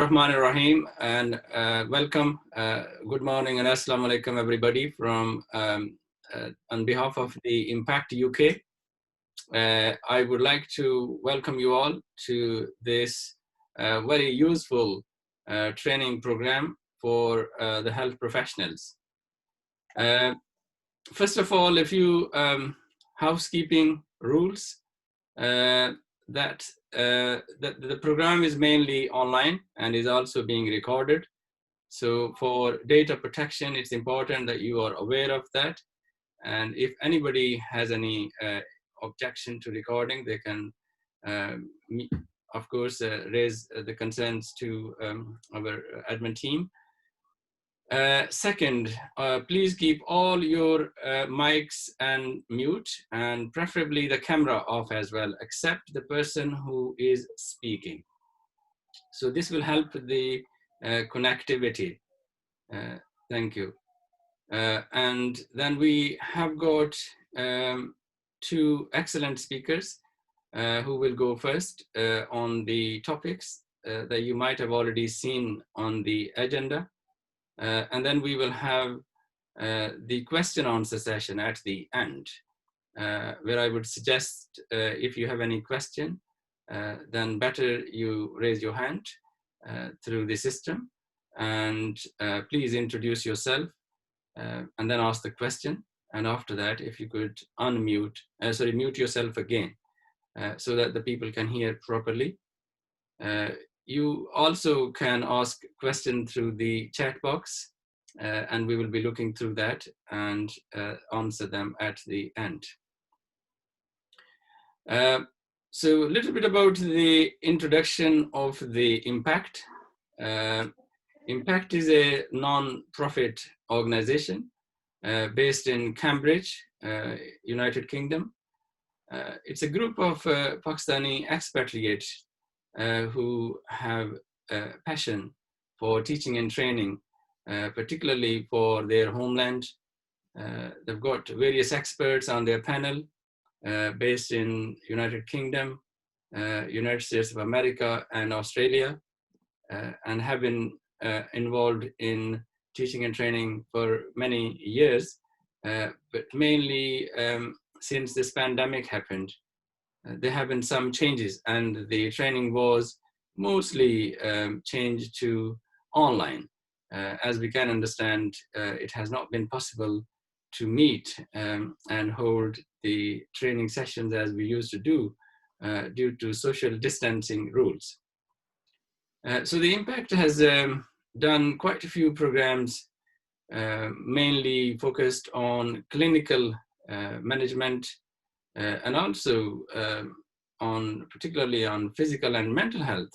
Rahmanir Rahim, and welcome. Good morning and Assalamu alaikum, everybody, from on behalf of the Impact UK. I would like to welcome you all to this very useful training program for the health professionals. First of all, a few housekeeping rules. That the program is mainly online and is also being recorded. So for data protection, it's important that you are aware of that. And if anybody has any objection to recording, they can, of course, raise the concerns to our admin team. Second, please keep all your mics and mute, and preferably the camera off as well, except the person who is speaking. So this will help the connectivity. Thank you. And then we have got two excellent speakers who will go first on the topics that you might have already seen on the agenda. And then we will have the question answer session at the end, where I would suggest if you have any question, then better you raise your hand through the system, and please introduce yourself and then ask the question. And after that, if you could mute yourself again so that the people can hear properly. You also can ask questions through the chat box, and we will be looking through that and answer them at the end. So a little bit about the introduction of the Impact. Impact is a non-profit organization based in Cambridge, United Kingdom. It's a group of Pakistani expatriates who have a passion for teaching and training, particularly for their homeland. They've got various experts on their panel based in United Kingdom, United States of America, and Australia, and have been involved in teaching and training for many years, but mainly since this pandemic happened. There have been some changes, and the training was mostly changed to online. As we can understand, it has not been possible to meet and hold the training sessions as we used to do due to social distancing rules. So the Impact has done quite a few programs, mainly focused on clinical management, and also particularly on physical and mental health.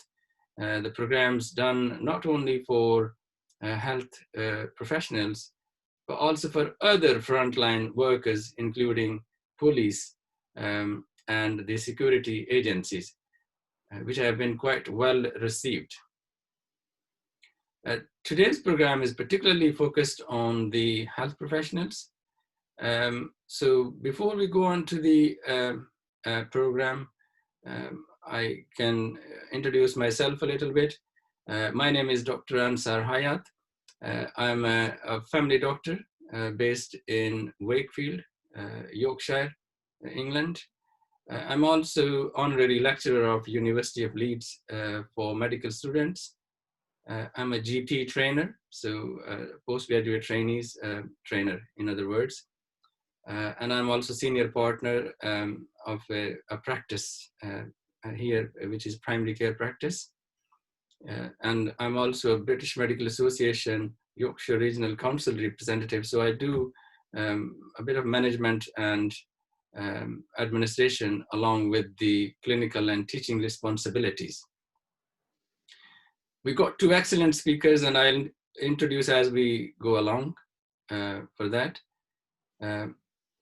The programs done not only for health professionals, but also for other frontline workers, including police and the security agencies, which have been quite well received. Today's program is particularly focused on the health professionals. So before we go on to the program, I can introduce myself a little bit. My name is Dr. Ansar Hayat. I'm a family doctor based in Wakefield, Yorkshire, England. I'm also honorary lecturer of University of Leeds for medical students. I'm a GP trainer, so postgraduate trainees trainer, in other words. And I'm also senior partner of a practice here, which is primary care practice. And I'm also a British Medical Association Yorkshire Regional Council representative. So I do a bit of management and administration along with the clinical and teaching responsibilities. We've got two excellent speakers, and I'll introduce as we go along for that.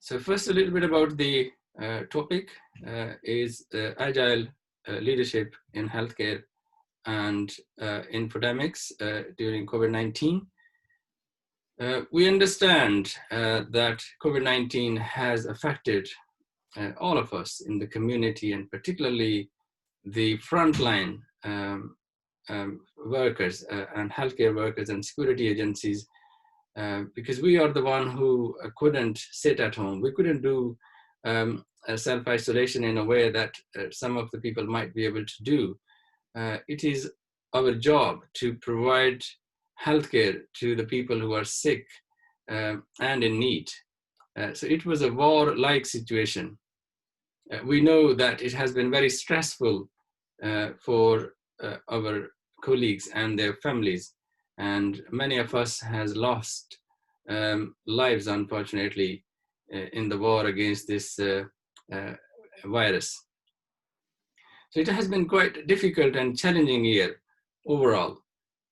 So first, a little bit about the topic is Agile leadership in healthcare and infodemics during COVID-19. We understand that COVID-19 has affected all of us in the community, and particularly the frontline workers and healthcare workers and security agencies, because we are the one who couldn't sit at home. We couldn't do self-isolation in a way that some of the people might be able to do. It is our job to provide healthcare to the people who are sick and in need. So it was a war-like situation. We know that it has been very stressful for our colleagues and their families, and many of us has lost lives, unfortunately, in the war against this virus. So it has been quite a difficult and challenging year overall.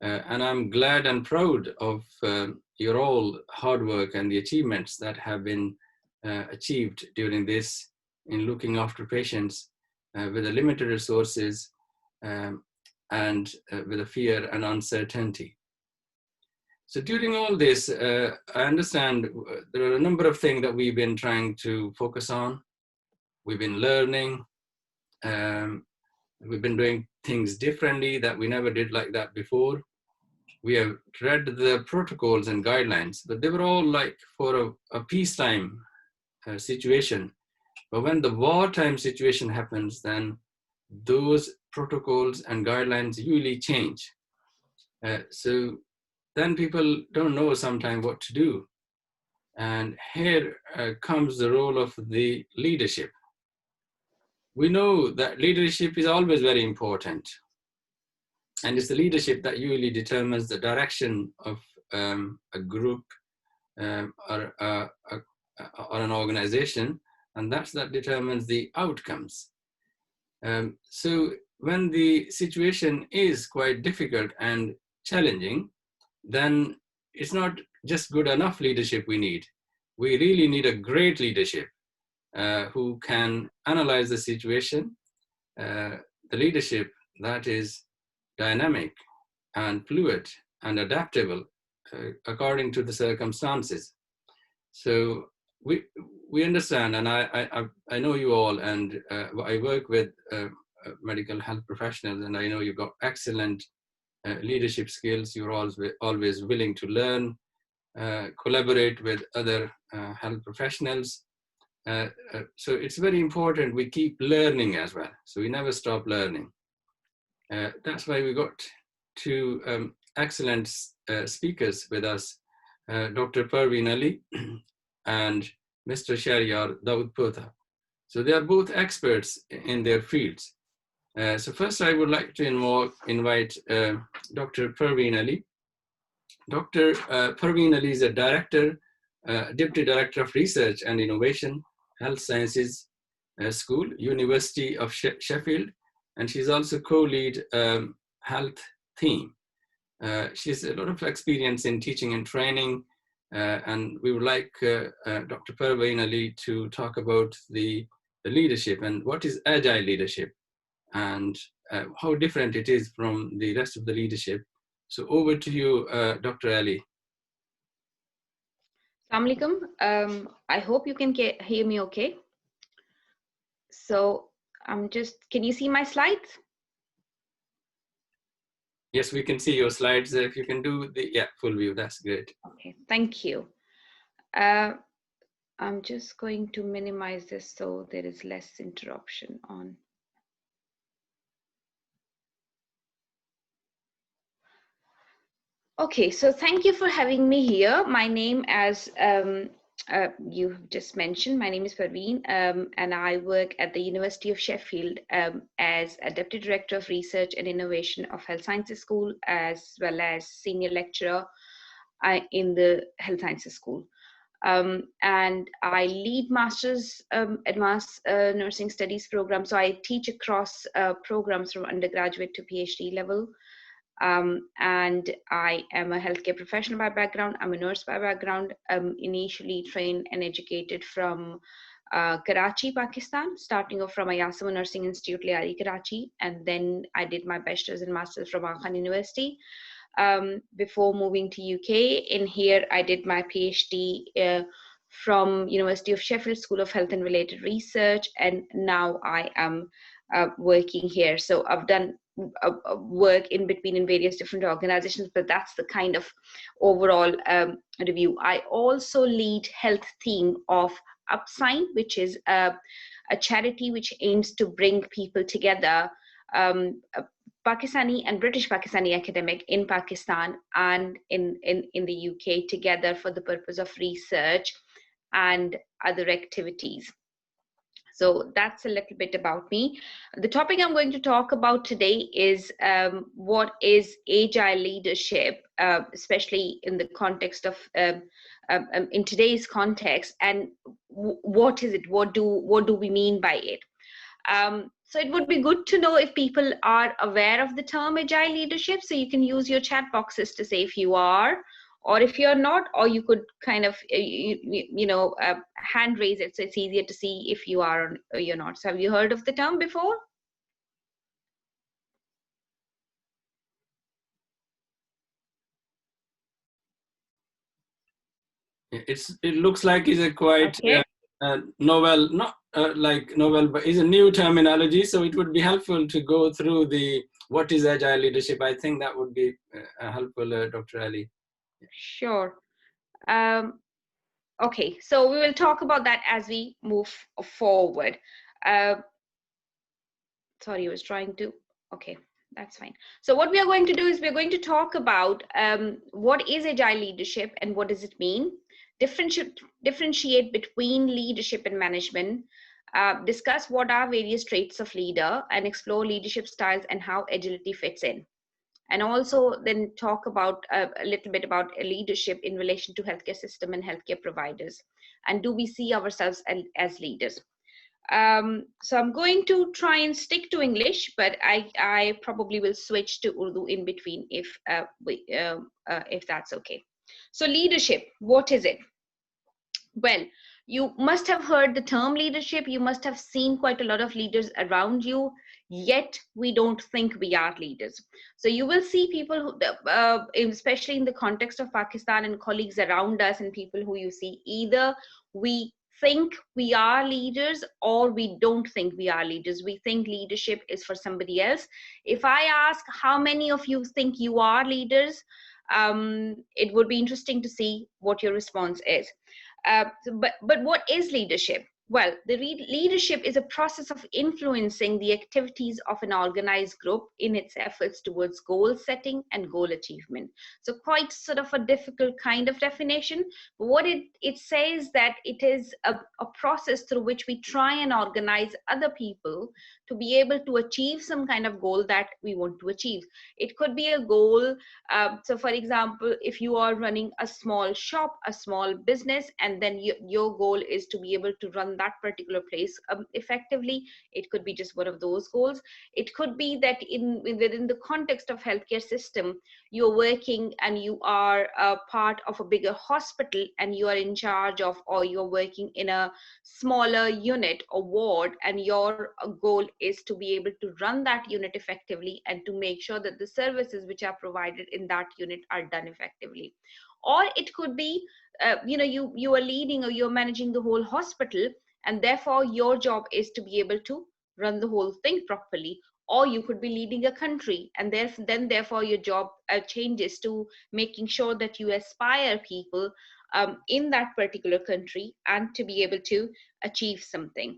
And I'm glad and proud of your all hard work and the achievements that have been achieved during this in looking after patients with the limited resources and with the fear and uncertainty. So during all this, I understand there are a number of things that we've been trying to focus on. We've been learning. We've been doing things differently that we never did like that before. We have read the protocols and guidelines, but they were all like for a peacetime situation. But when the wartime situation happens, then those protocols and guidelines usually change. So then people don't know sometimes what to do. And here comes the role of the leadership. We know that leadership is always very important. And it's the leadership that usually determines the direction of a group or an organization, and that determines the outcomes. So when the situation is quite difficult and challenging, then it's not just good enough leadership we need. We really need a great leadership who can analyze the situation, the leadership that is dynamic and fluid and adaptable according to the circumstances. So we understand, and I know you all, and I work with medical health professionals, and I know you've got excellent leadership skills. You're always willing to learn, collaborate with other health professionals. So it's very important we keep learning as well. So we never stop learning. That's why we got two excellent speakers with us, Dr. Parveen Ali and Mr. Shahryar Dawood. So they are both experts in their fields. So first I would like to invite Dr. Parveen Ali. Dr. Parveen Ali is a Deputy Director of Research and Innovation, Health Sciences School, University of Sheffield, and she's also co-lead health team. She has a lot of experience in teaching and training, and we would like Dr. Parveen Ali to talk about the leadership and what is agile leadership and how different it is from the rest of the leadership. So over to you, Dr. Ali. Assalamu alaikum. I hope you can hear me okay. So can you see my slides? Yes, we can see your slides. If you can do the full view, that's great. Okay, thank you. I'm just going to minimize this so there is less interruption on. Okay, so thank you for having me here. My name, as you just mentioned, my name is Parveen, and I work at the University of Sheffield as a Deputy Director of Research and Innovation of Health Sciences School, as well as Senior Lecturer in the Health Sciences School. And I lead Master's Advanced Nursing Studies program. So I teach across programs from undergraduate to PhD level. And I am a healthcare professional by background. I'm a nurse by background, initially trained and educated from Karachi, Pakistan, starting off from Ayasama Nursing Institute, Liari, Karachi. And then I did my bachelor's and master's from Aga Khan University before moving to UK. In here, I did my PhD from University of Sheffield School of Health and Related Research. And now I am working here. So I've done work in between in various different organizations, but that's the kind of overall review. I also lead health team of Upsign, which is a charity which aims to bring people together, Pakistani and British Pakistani academic in Pakistan and in the UK together for the purpose of research and other activities. So that's a little bit about me. The topic I'm going to talk about today is what is agile leadership, especially in the context of in today's context, and what is it? What do we mean by it? So it would be good to know if people are aware of the term agile leadership. So you can use your chat boxes to say if you are, or if you're not, or you could kind of hand raise it, so it's easier to see if you are or you're not. So have you heard of the term before? It looks like it's a quite Okay. novel, not like novel, but it's a new terminology. So it would be helpful to go through the what is agile leadership. I think that would be helpful, Dr. Ali. Sure. Okay, so we will talk about that as we move forward. Sorry, I was trying to, okay, that's fine. So what we are going to do is we're going to talk about what is agile leadership and what does it mean, differentiate between leadership and management, discuss what are various traits of leader, and explore leadership styles and how agility fits in. And also then talk about a little bit about leadership in relation to healthcare system and healthcare providers. And do we see ourselves as leaders? So I'm going to try and stick to English, but I probably will switch to Urdu in between if that's okay. So leadership, what is it? Well, you must have heard the term leadership. You must have seen quite a lot of leaders around you, yet we don't think we are leaders. So you will see people, especially in the context of Pakistan and colleagues around us and people who you see, either we think we are leaders or we don't think we are leaders. We think leadership is for somebody else. If I ask how many of you think you are leaders, it would be interesting to see what your response is. But what is leadership? Well, the leadership is a process of influencing the activities of an organized group in its efforts towards goal setting and goal achievement. So quite sort of a difficult kind of definition. But what it says that it is a process through which we try and organize other people to be able to achieve some kind of goal that we want to achieve. It could be a goal. So for example, if you are running a small shop, a small business, and then your goal is to be able to run that particular place effectively, it could be just one of those goals. It could be that within the context of healthcare system, you're working and you are a part of a bigger hospital and you are in charge of, or you're working in a smaller unit or ward, and your goal is to be able to run that unit effectively and to make sure that the services which are provided in that unit are done effectively. Or it could be you are leading or you're managing the whole hospital, and therefore your job is to be able to run the whole thing properly. Or you could be leading a country, and then therefore your job changes to making sure that you aspire people in that particular country and to be able to achieve something.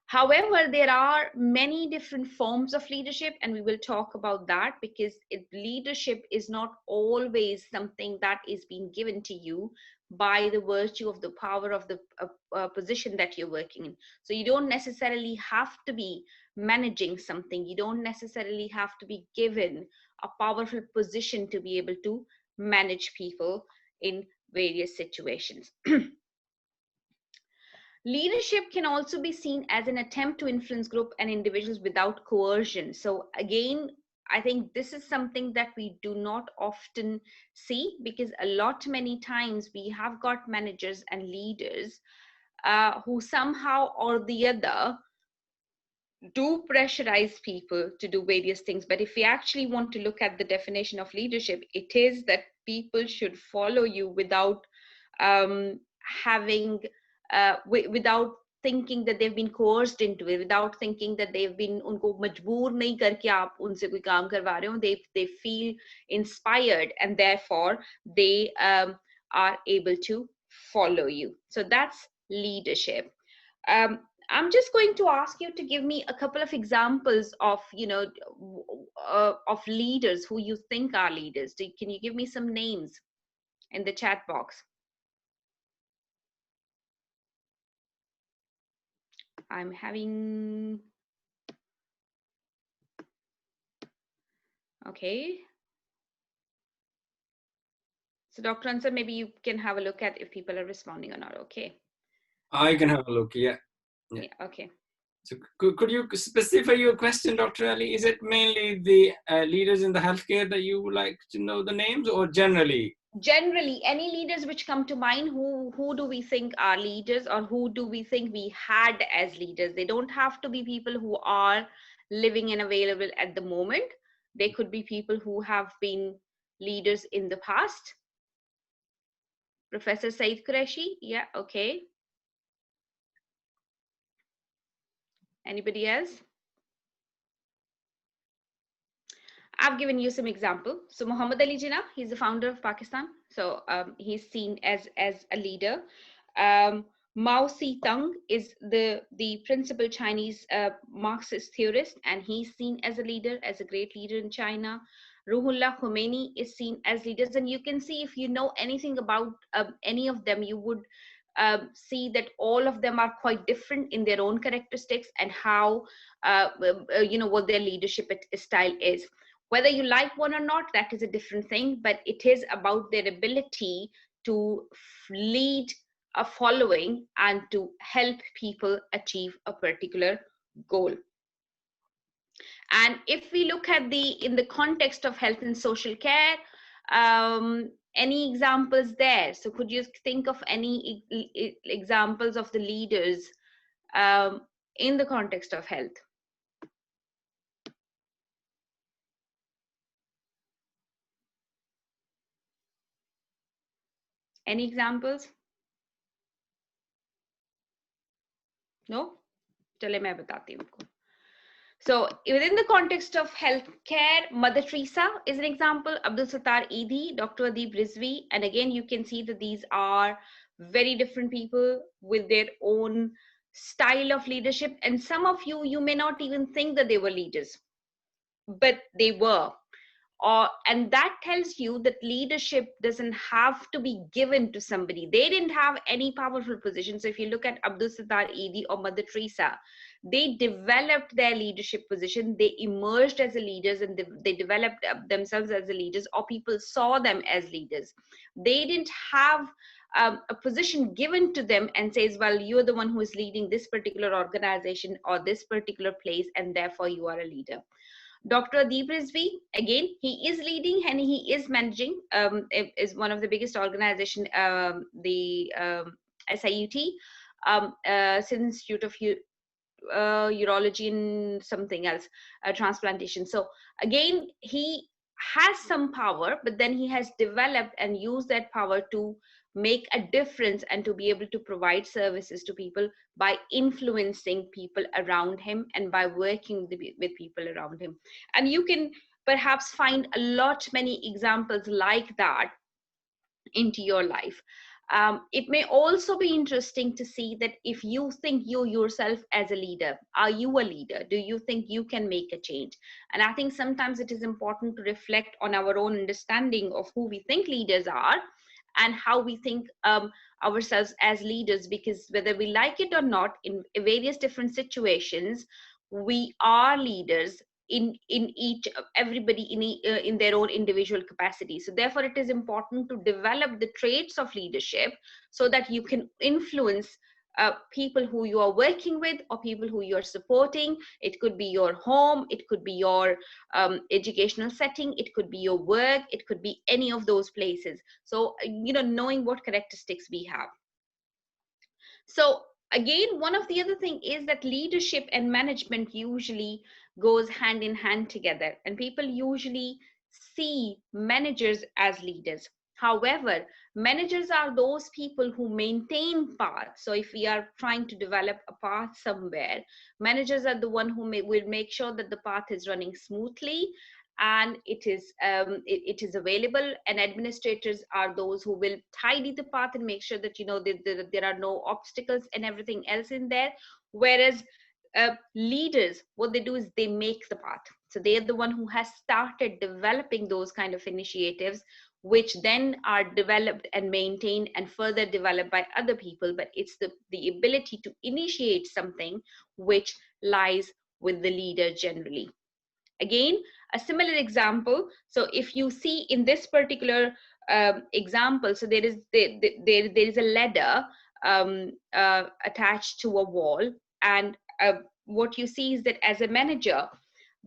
However, there are many different forms of leadership, and we will talk about that because leadership is not always something that is being given to you by the virtue of the power of the position that you're working in. So you don't necessarily have to be managing something. You don't necessarily have to be given a powerful position to be able to manage people in various situations. Leadership can also be seen as an attempt to influence group and individuals without coercion. So again, I think this is something that we do not often see, because many times we have got managers and leaders who somehow or the other do pressurize people to do various things. But if we actually want to look at the definition of leadership, it is that people should follow you without having without thinking that they've been coerced into it, without thinking that they've been unko majboor nahi karke aap unse koi kaam karwa rahe ho. They feel inspired, and therefore they are able to follow you. So that's leadership. I'm just going to ask you to give me a couple of examples of, of leaders who you think are leaders. Can you give me some names in the chat box? I'm having, okay. So Dr. Ansar, maybe you can have a look at if people are responding or not. Okay. I can have a look. Yeah. Yeah. Okay. So could you specify your question, Dr. Ali? Is it mainly the leaders in the healthcare that you would like to know the names, or generally? Generally, any leaders which come to mind, who do we think are leaders, or who do we think we had as leaders? They don't have to be people who are living and available at the moment. They could be people who have been leaders in the past. Professor Said Qureshi, yeah, okay. Anybody else? I've given you some example. So Muhammad Ali Jinnah, he's the founder of Pakistan. So he's seen as a leader. Mao Zedong is the principal Chinese Marxist theorist, and he's seen as a leader, as a great leader in China. Ruhollah Khomeini is seen as leaders, and you can see, if you know anything about any of them, you would see that all of them are quite different in their own characteristics and how what their leadership style is. Whether you like one or not, that is a different thing, but it is about their ability to lead a following and to help people achieve a particular goal. And if we look at in the context of health and social care, any examples there? So could you think of any examples of the leaders in the context of health? Any examples? No? चले मैं बताती हूँ आपको. So within the context of healthcare, Mother Teresa is an example, Abdul Sattar Edhi, Dr. Adib Rizvi, and again you can see that these are very different people with their own style of leadership, and some of you may not even think that they were leaders, but they were. And that tells you that leadership doesn't have to be given to somebody. They didn't have any powerful position. So if you look at Abdul Sattar Edhi or Mother Teresa, they developed their leadership position. They emerged as leaders, and they developed themselves as leaders, or people saw them as leaders. They didn't have a position given to them and says, well, you're the one who is leading this particular organization or this particular place, and therefore you are a leader. Dr. Deep Rizvi, again, he is leading and he is managing, is one of the biggest organization, the SIUT, Sindh Institute of Urology and something else, transplantation. So again, he has some power, but then he has developed and used that power to make a difference and to be able to provide services to people by influencing people around him and by working with people around him. And you can perhaps find a lot many examples like that into your life. It may also be interesting to see that if you think you yourself as a leader, are you a leader? Do you think you can make a change? And I think sometimes it is important to reflect on our own understanding of who we think leaders are and how we think ourselves as leaders, because whether we like it or not, in various different situations, we are leaders in each everybody in their own individual capacity. So therefore it is important to develop the traits of leadership so that you can influence people who you are working with or people who you're supporting. It could be your home, it could be your educational setting, it could be your work, it could be any of those places. So knowing what characteristics we have. So again, one of the other thing is that leadership and management usually goes hand in hand together, and people usually see managers as leaders. However, managers are those people who maintain paths. So if we are trying to develop a path somewhere, managers are the one who will make sure that the path is running smoothly and it is available. And administrators are those who will tidy the path and make sure that there are no obstacles and everything else in there. Whereas leaders, what they do is they make the path. So they are the one who has started developing those kind of initiatives, which then are developed and maintained and further developed by other people. But it's the ability to initiate something which lies with the leader generally. Again, a similar example. So if you see in this particular example, so there is a ladder attached to a wall, and what you see is that as a manager,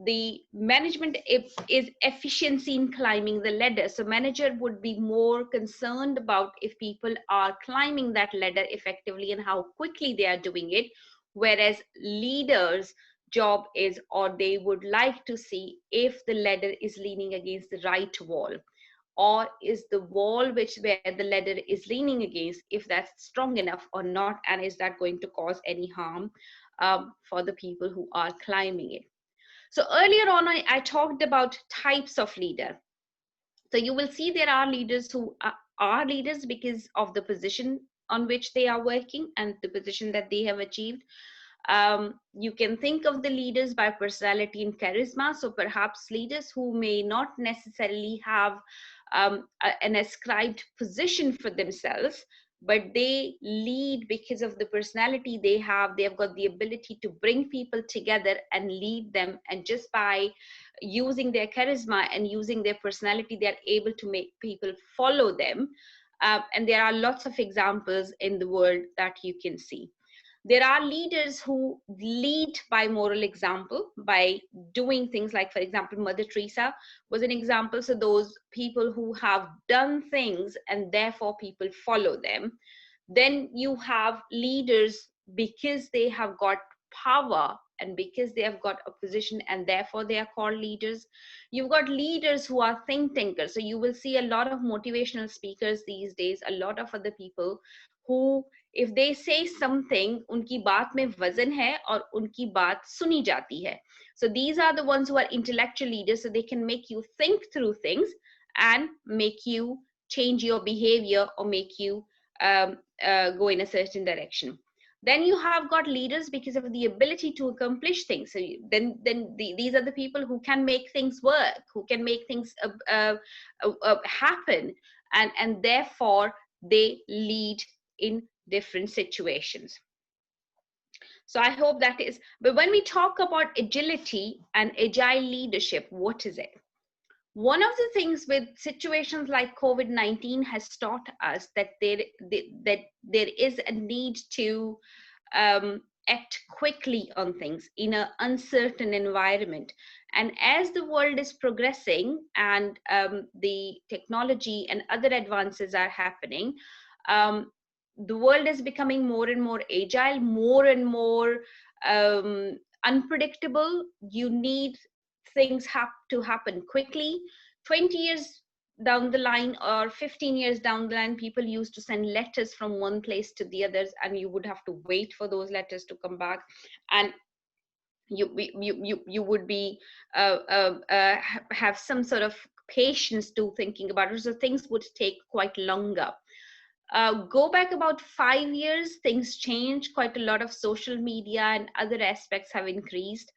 the management is efficiency in climbing the ladder. So manager would be more concerned about if people are climbing that ladder effectively and how quickly they are doing it, whereas leaders job is, or they would like to see if the ladder is leaning against the right wall, or is the wall where the ladder is leaning against, if that's strong enough or not, and is that going to cause any harm for the people who are climbing it. So earlier on, I talked about types of leader. So you will see there are leaders who are leaders because of the position on which they are working and the position that they have achieved. You can think of the leaders by personality and charisma. So perhaps leaders who may not necessarily have an ascribed position for themselves, but they lead because of the personality they have. They have got the ability to bring people together and lead them. And just by using their charisma and using their personality, they are able to make people follow them. And there are lots of examples in the world that you can see. There are leaders who lead by moral example, by doing things like, for example, Mother Teresa was an example. So those people who have done things and therefore people follow them. Then you have leaders because they have got power and because they have got a position and therefore they are called leaders. You've got leaders who are think tankers. So you will see a lot of motivational speakers these days, a lot of other people who, if they say something, उनकी बात में वजन है और उनकी बात सुनी जाती है. So these are the ones who are intellectual leaders. So they can make you think through things and make you change your behavior or make you go in a certain direction. Then you have got leaders because of the ability to accomplish things. So these are the people who can make things work, who can make things happen, and therefore they lead in different situations. So I hope that is, but when we talk about agility and agile leadership, what is it? One of the things with situations like COVID-19 has taught us that there is a need to act quickly on things in an uncertain environment. And as the world is progressing and the technology and other advances are happening, the world is becoming more and more agile, more and more unpredictable. You need things have to happen quickly. 20 years down the line or 15 years down the line, people used to send letters from one place to the others, and you would have to wait for those letters to come back. And you would be have some sort of patience to thinking about it. So things would take quite longer. Go back about 5 years, things changed. Quite a lot of social media and other aspects have increased.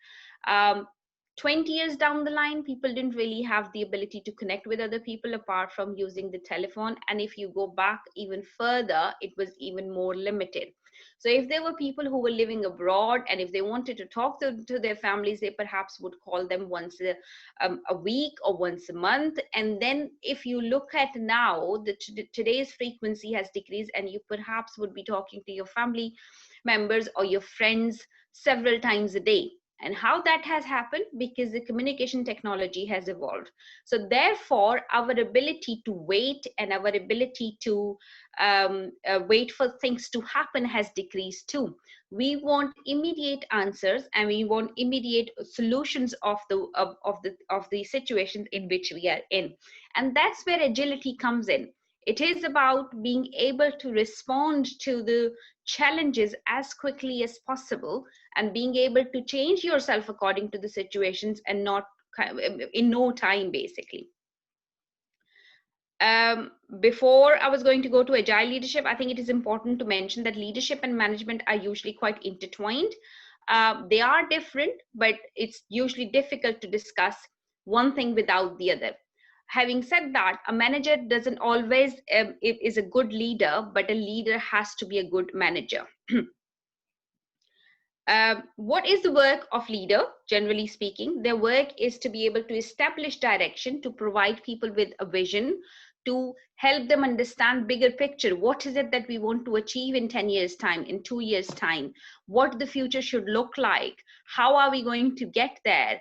20 years down the line, people didn't really have the ability to connect with other people apart from using the telephone. And if you go back even further, it was even more limited. So if there were people who were living abroad and if they wanted to talk to their families, they perhaps would call them once a week or once a month. And then if you look at now, today's frequency has decreased, and you perhaps would be talking to your family members or your friends several times a day. And how that has happened? Because the communication technology has evolved. So therefore, our ability to wait and our ability to wait for things to happen has decreased too. We want immediate answers and we want immediate solutions of the situations in which we are in. And that's where agility comes in. It is about being able to respond to the challenges as quickly as possible and being able to change yourself according to the situations and not in no time, basically. Before I was going to go to agile leadership, I think it is important to mention that leadership and management are usually quite intertwined. They are different, but it's usually difficult to discuss one thing without the other. Having said that, a manager doesn't always is a good leader, but a leader has to be a good manager. What is the work of leader? Generally speaking, their work is to be able to establish direction, to provide people with a vision, to help them understand bigger picture. What is it that we want to achieve in 10 years time, in 2 years time, what the future should look like, how are we going to get there,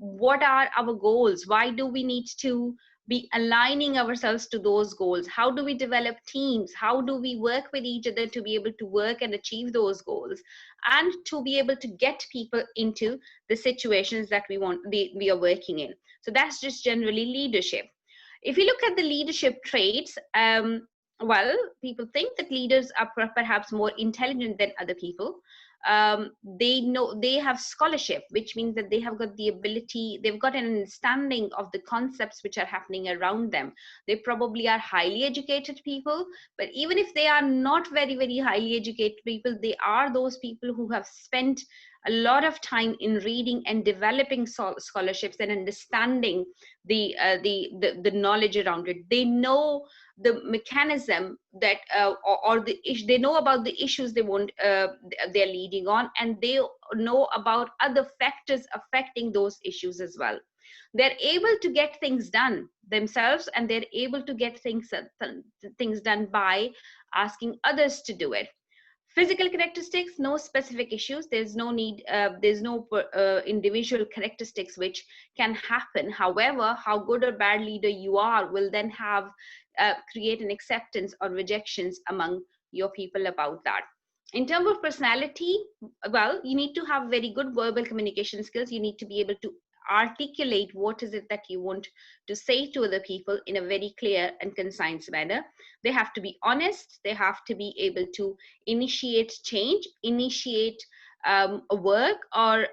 what are our goals, why do we need to be aligning ourselves to those goals, how do we develop teams, how do we work with each other to be able to work and achieve those goals, and to be able to get people into the situations that we are working in. So that's just generally leadership. If you look at the leadership traits, well, people think that leaders are perhaps more intelligent than other people. They know they have scholarship, which means that they have got the ability, they've got an understanding of the concepts which are happening around them. They probably are highly educated people, but even if they are not very, very highly educated people, they are those people who have spent a lot of time in reading and developing scholarships and understanding the knowledge around it. They know the mechanism that or they know about the issues they're leading on, and they know about other factors affecting those issues as well. They're able to get things done themselves, and they're able to get things done by asking others to do it. Physical characteristics, no specific issues, there's no need, there's no individual characteristics which can happen. However, how good or bad leader you are will then have create an acceptance or rejections among your people about that. In terms of personality, well, you need to have very good verbal communication skills. You need to be able to articulate what is it that you want to say to other people in a very clear and concise manner. They have to be honest. They have to be able to initiate change, initiate a work, or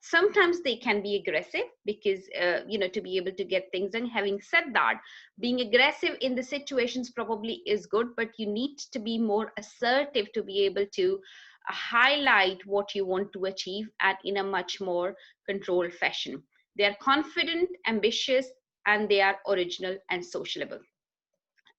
sometimes they can be aggressive because to be able to get things done. Having said that, being aggressive in the situations probably is good, but you need to be more assertive to be able to highlight what you want to achieve at in a much more controlled fashion. They are confident, ambitious, and they are original and sociable,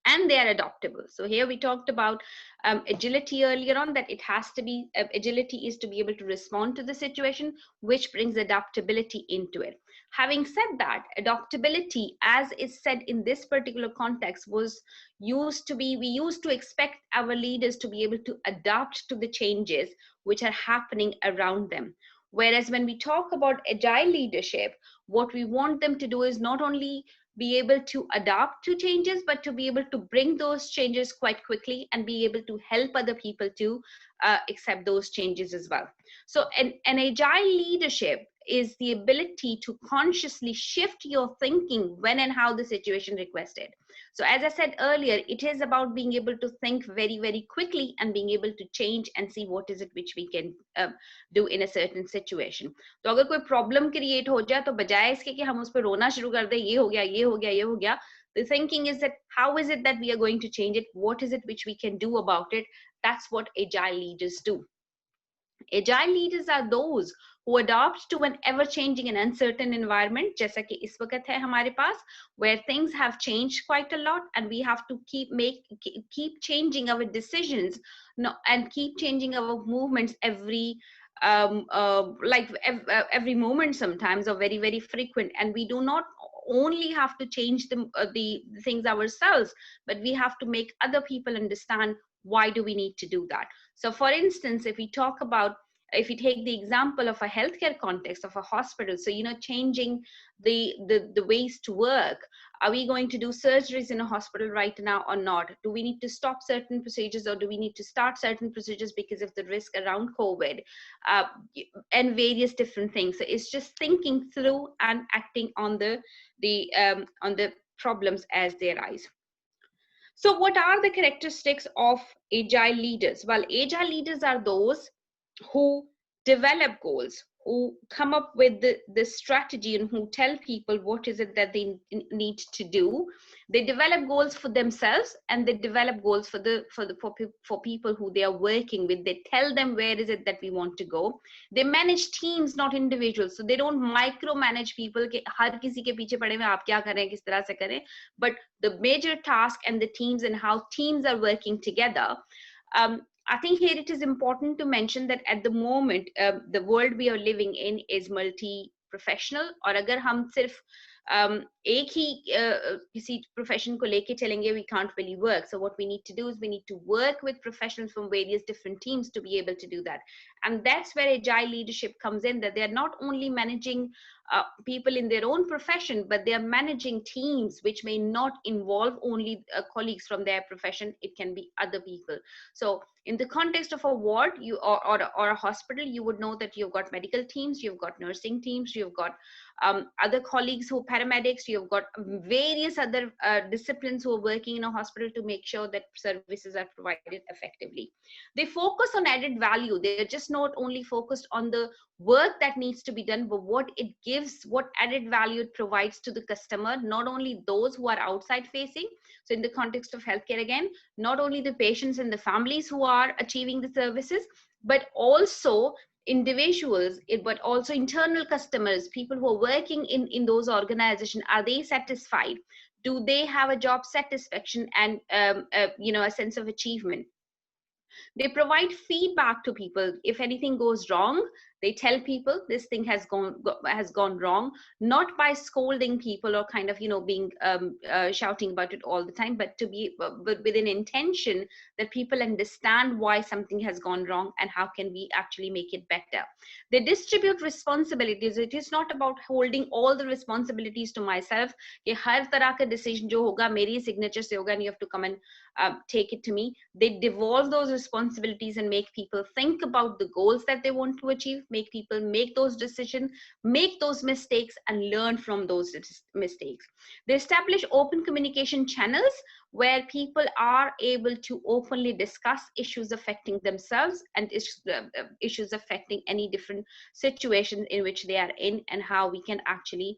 and they are adaptable. So here we talked about agility earlier on, that it has to be agility is to be able to respond to the situation, which brings adaptability into it. Having said that, adaptability, as is said in this particular context, was used to be, we used to expect our leaders to be able to adapt to the changes which are happening around them. Whereas when we talk about agile leadership, what we want them to do is not only be able to adapt to changes, but to be able to bring those changes quite quickly and be able to help other people to accept those changes as well. So an agile leadership is the ability to consciously shift your thinking when and how the situation requested. So as I said earlier, it is about being able to think very, very quickly and being able to change and see what is it which we can do in a certain situation. तो अगर कोई problem create हो जाए तो बजाय इसके कि हम उस पर रोना शुरू कर दें, ये हो गया, ये हो गया, ये हो गया, the thinking is that how is it that we are going to change it, what is it which we can do about it. That's what agile leaders do. Agile leaders are those who adapt to an ever-changing and uncertain environment, जैसा कि इस वक्त है हमारे पास, where things have changed quite a lot, and we have to keep changing our decisions, and keep changing our movements every every moment sometimes, or very, very frequent. And we do not only have to change the things ourselves, but we have to make other people understand why do we need to do that. So for instance, if we take the example of a healthcare context of a hospital, so changing the ways to work. Are we going to do surgeries in a hospital right now or not? Do we need to stop certain procedures, or do we need to start certain procedures because of the risk around COVID, and various different things? So it's just thinking through and acting on the problems as they arise. So what are the characteristics of agile leaders? Well, agile leaders are those who develop goals, who come up with the strategy, and who tell people what is it that they need to do. They develop goals for themselves, and they develop goals for for people who they are working with. They tell them where is it that we want to go. They manage teams, not individuals, so they don't micromanage people के हर किसी के पीछे पड़े हुए आप क्या करें किस तरह से करें, but the major task and the teams and how teams are working together. I think here it is important to mention that at the moment, the world we are living in is multi-professional. और अगर हम सिर्फ एक ही किसी profession को लेके चलेंगे, we can't really work. So what we need to do is we need to work with professionals from various different teams to be able to do that. And that's where agile leadership comes in, that they are not only managing people in their own profession, but they are managing teams which may not involve only colleagues from their profession. It can be other people. So in the context of a ward or a hospital, you would know that you've got medical teams, you've got nursing teams, you've got other colleagues who are paramedics, you've got various other disciplines who are working in a hospital to make sure that services are provided effectively. They focus on added value. They're just not only focused on the work that needs to be done, but what it gives, what added value it provides to the customer, not only those who are outside facing. So in the context of healthcare, again, not only the patients and the families who are achieving the services, but also individuals, but also internal customers, people who are working in those organizations. Are they satisfied? Do they have a job satisfaction and a sense of achievement? They provide feedback to people. If anything goes wrong, they tell people this thing has gone wrong, not by scolding people or kind of being shouting about it all the time, but but with an intention that people understand why something has gone wrong and how can we actually make it better. They distribute responsibilities. It is not about holding all the responsibilities to myself कि हर तरह का decision जो होगा मेरी signature से होगा and you have to come and take it to me. They devolve those responsibilities and make people think about the goals that they want to achieve, make people make those decisions, make those mistakes, and learn from those mistakes. They establish open communication channels where people are able to openly discuss issues affecting themselves and issues affecting any different situations in which they are in, and how we can actually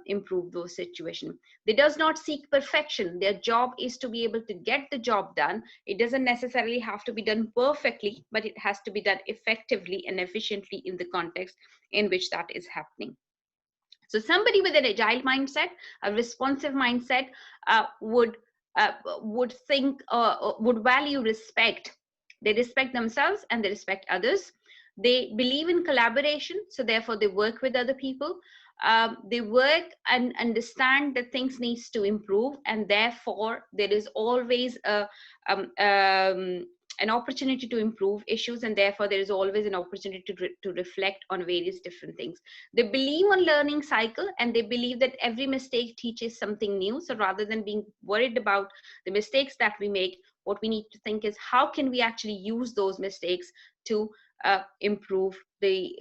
improve those situations. They does not seek perfection. Their job is to be able to get the job done. It doesn't necessarily have to be done perfectly, but it has to be done effectively and efficiently in the context in which that is happening. So somebody with an agile mindset, a responsive mindset, would think, would value respect. They respect themselves and they respect others. They believe in collaboration, so therefore they work with other people. They work and understand that things needs to improve, and therefore there is always an opportunity to improve issues, and therefore there is always an opportunity to reflect on various different things. They believe on learning cycle, and they believe that every mistake teaches something new. So rather than being worried about the mistakes that we make, what we need to think is how can we actually use those mistakes to improve the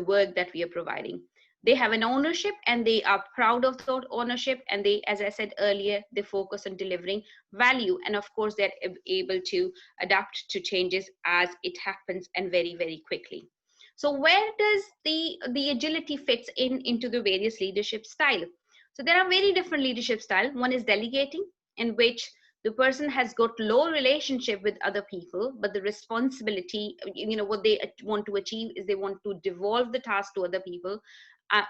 work that we are providing. They have an ownership, and they are proud of that ownership, and they, as I said earlier, they focus on delivering value, and of course they're able to adapt to changes as it happens, and very, very quickly. So where does the agility fits into the various leadership style? So there are very different leadership style. One is delegating, in which the person has got low relationship with other people, but the responsibility, what they want to achieve is they want to devolve the task to other people,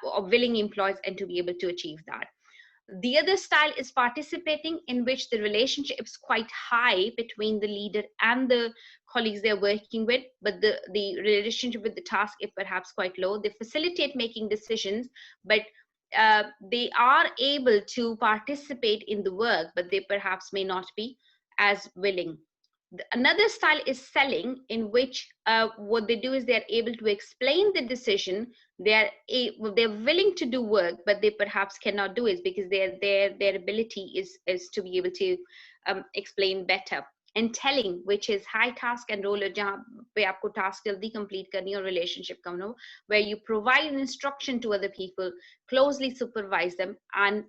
or willing employees, and to be able to achieve that. The other style is participating, in which the relationship is quite high between the leader and the colleagues they're working with, but the relationship with the task is perhaps quite low. They facilitate making decisions, but they are able to participate in the work, but they perhaps may not be as willing. Another style is selling, in which what they do is they're able to explain the decision. They're willing to do work, but they perhaps cannot do it because their ability is to be able to explain better. And telling, which is high task and role, जहाँ पे आपको task जल्दी complete करनी और relationship कम हो, where you provide an instruction to other people, closely supervise them, and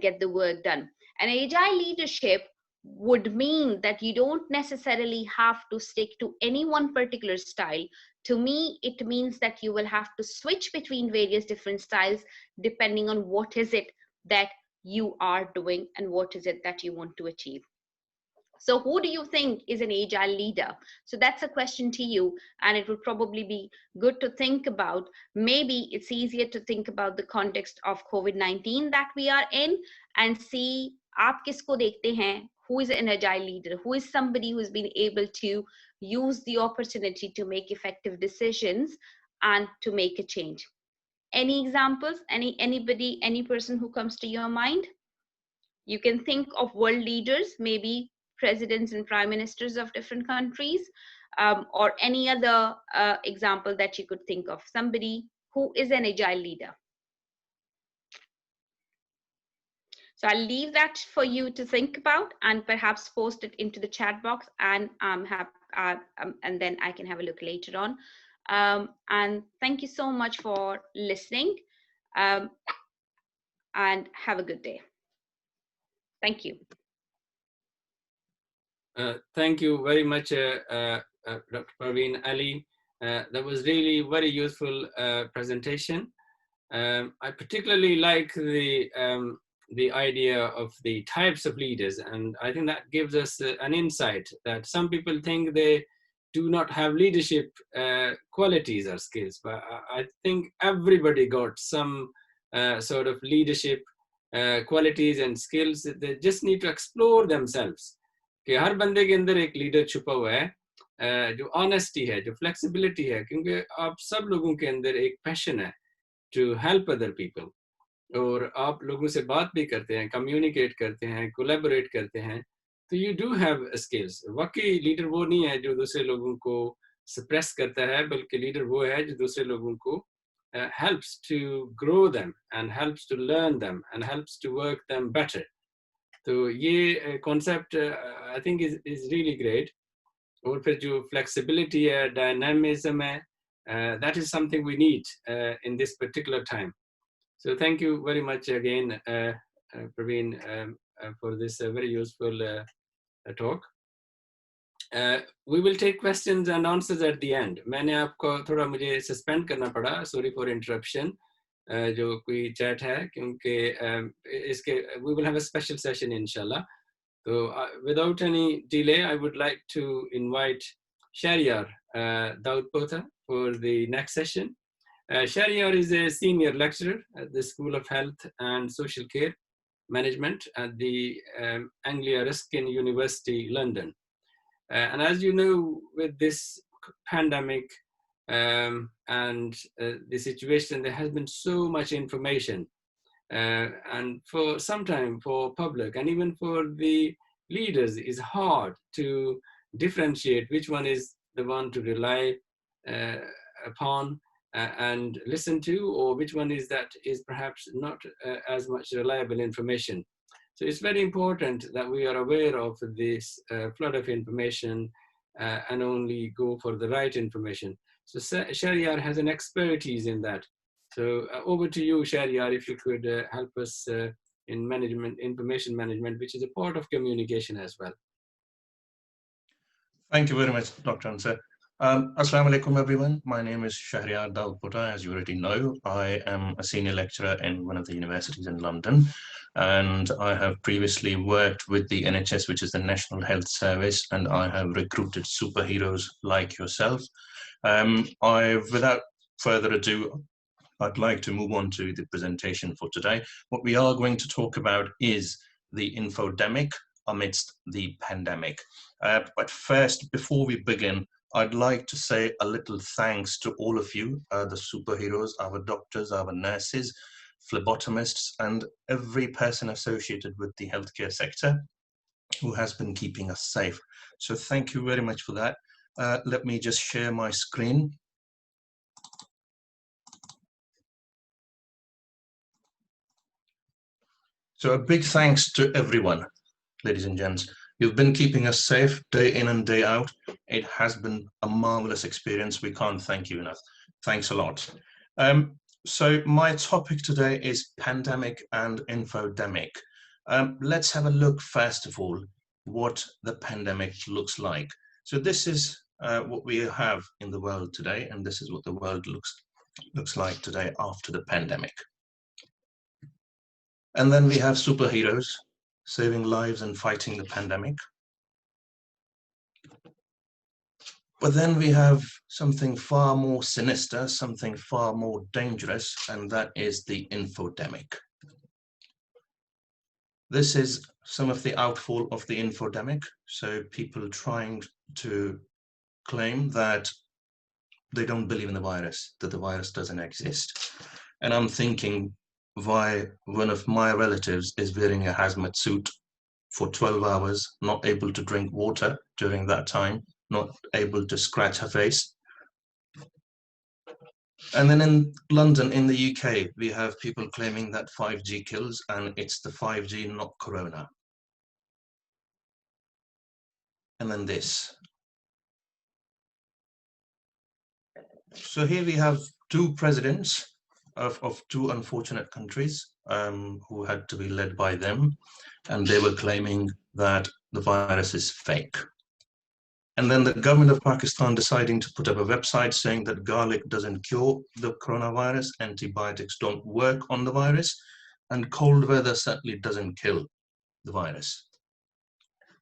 get the work done. An agile leadership would mean that you don't necessarily have to stick to any one particular style. To me, it means that you will have to switch between various different styles depending on what is it that you are doing and what is it that you want to achieve. So, who do you think is an agile leader? So, that's a question to you, and it would probably be good to think about. Maybe it's easier to think about the context of COVID-19 that we are in and see aap kisko dekhte hain, who is an agile leader, who is somebody who's been able to use the opportunity to make effective decisions and to make a change. Any examples? Anybody, any person who comes to your mind? You can think of world leaders, maybe presidents and prime ministers of different countries, or any other example that you could think of. Somebody who is an agile leader. So I'll leave that for you to think about and perhaps post it into the chat box, and and then I can have a look later on. And thank you so much for listening, and have a good day. Thank you. Thank you very much, Dr. Parveen Ali. That was really very useful presentation. I particularly like the idea of the types of leaders, and I think that gives us an insight that some people think they do not have leadership qualities or skills, but I think everybody got some sort of leadership qualities and skills. They just need to explore themselves. कि हर बंदे के अंदर एक leader छुपा हुआ है, जो honesty है, जो फ्लेक्सिबिलिटी है, क्योंकि आप सब लोगों के अंदर एक पैशन है टू हेल्प अदर पीपल, और आप लोगों से बात भी करते हैं, कम्युनिकेट करते हैं, कोलैबोरेट करते हैं, तो यू डू हैव स्किल्स. वाकई लीडर वो नहीं है जो दूसरे लोगों को सप्रेस करता है, बल्कि लीडर वो है जो दूसरे लोगों को helps to grow them and helps to learn them and helps to work them better. तो ये concept I think is really great. और फिर जो फ्लेक्सिबिलिटी है, डायनामिज्म है, that is something we need in this particular time. So thank you very much again, Praveen, for this very useful talk. We will take questions and answers at the end. मैंने आपको थोड़ा मुझे suspend करना पड़ा, sorry for interruption. जो कोई chat है, क्योंकि इसके we will have a special session inshallah. So without any delay, I would like to invite Shahryar Daudpota for the next session. Shahryar is a senior lecturer at the School of Health and Social Care Management at the Anglia Ruskin University, London. And as you know, with this pandemic, and the situation, there has been so much information, and for some time for public and even for the leaders, it's hard to differentiate which one is the one to rely upon and listen to, or which one is that is perhaps not as much reliable information. So it's very important that we are aware of this flood of information and only go for the right information. So Shahryar has an expertise in that. So over to you, Shahryar, if you could help us in management, information management, which is a part of communication as well. Thank you very much, Dr. Ansar. Assalamu alaikum, everyone. My name is Shahryar Daudpota. As you already know, I am a senior lecturer in one of the universities in London, and I have previously worked with the NHS, which is the National Health Service, and I have recruited superheroes like yourself. Without further ado, I'd like to move on to the presentation for today. What we are going to talk about is the infodemic amidst the pandemic. But first, before we begin, I'd like to say a little thanks to all of you, the superheroes, our doctors, our nurses, phlebotomists, and every person associated with the healthcare sector who has been keeping us safe. So thank you very much for that. Let me just share my screen. So a big thanks to everyone, ladies and gents. You've been keeping us safe day in and day out. It has been a marvelous experience. We can't thank you enough. Thanks a lot. So my topic today is pandemic and infodemic. Let's have a look first of all what the pandemic looks like. So this is what we have in the world today, and this is what the world looks like today after the pandemic. And then we have superheroes saving lives and fighting the pandemic. But then we have something far more sinister, something far more dangerous, and that is the infodemic. This is some of the outfall of the infodemic. So people trying to claim that they don't believe in the virus, that the virus doesn't exist. And I'm thinking why one of my relatives is wearing a hazmat suit for 12 hours, not able to drink water during that time, not able to scratch her face. And then in London, in the UK, we have people claiming that 5G kills, and it's the 5G, not Corona. And then this. So here we have two presidents of two unfortunate countries who had to be led by them, and they were claiming that the virus is fake. And then the government of Pakistan deciding to put up a website saying that garlic doesn't cure the coronavirus, antibiotics don't work on the virus, and cold weather certainly doesn't kill the virus.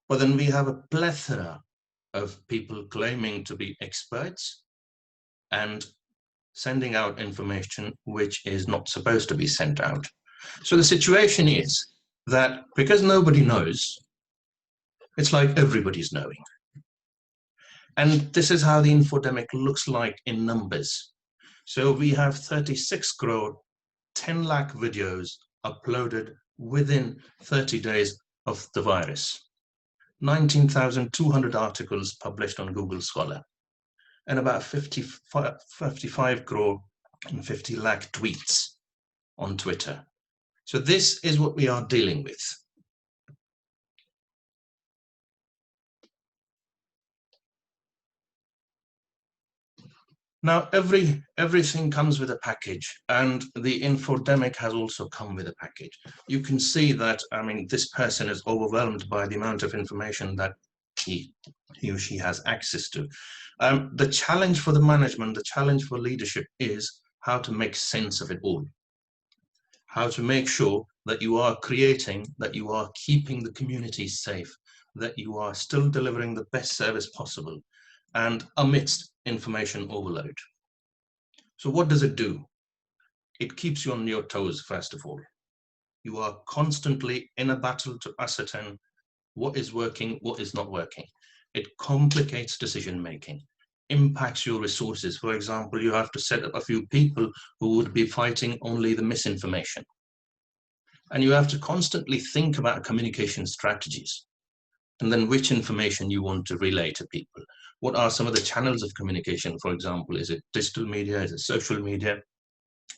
But then we have a plethora of people claiming to be experts and sending out information which is not supposed to be sent out. So the situation is that because nobody knows, it's like everybody's knowing. And this is how the infodemic looks like in numbers. So we have 36 crore, 10 lakh videos uploaded within 30 days of the virus, 19,200 articles published on Google Scholar, and about 55 crore and 50 lakh tweets on Twitter. So this is what we are dealing with. Now, everything comes with a package, and the infodemic has also come with a package. You can see that, I mean, this person is overwhelmed by the amount of information that he or she has access to. The challenge for the management, the challenge for leadership is how to make sense of it all. How to make sure that you are creating, that you are keeping the community safe, that you are still delivering the best service possible, and amidst information overload. So what does it do? It keeps you on your toes, first of all. You are constantly in a battle to ascertain what is working, what is not working. It complicates decision making, impacts your resources. For example, you have to set up a few people who would be fighting only the misinformation. And you have to constantly think about communication strategies, and then which information you want to relay to people. What are some of the channels of communication? For example, is it digital media? Is it social media?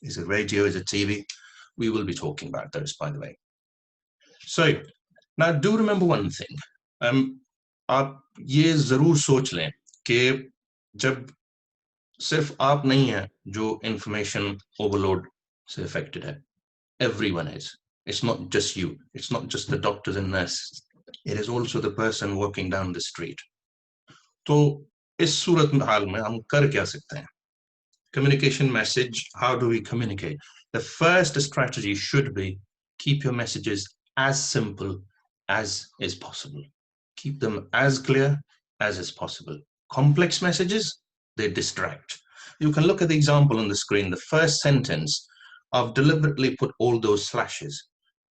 Is it radio? Is it TV? We will be talking about those, by the way. So now do remember one thing. आप ये जरूर सोच लें कि जब सिर्फ आप नहीं हैं जो information overload से affected है. Everyone is. It's not just you. It's not just the doctors and nurses. It is also the person walking down the street. तो इस सूरत हाल में हम कर क्या सकते हैं? Communication message, how do we communicate? The first strategy should be keep your messages as simple as is possible. Keep them as clear as is possible. Complex messages, they distract. You can look at the example on the screen. The first sentence, I've deliberately put all those slashes.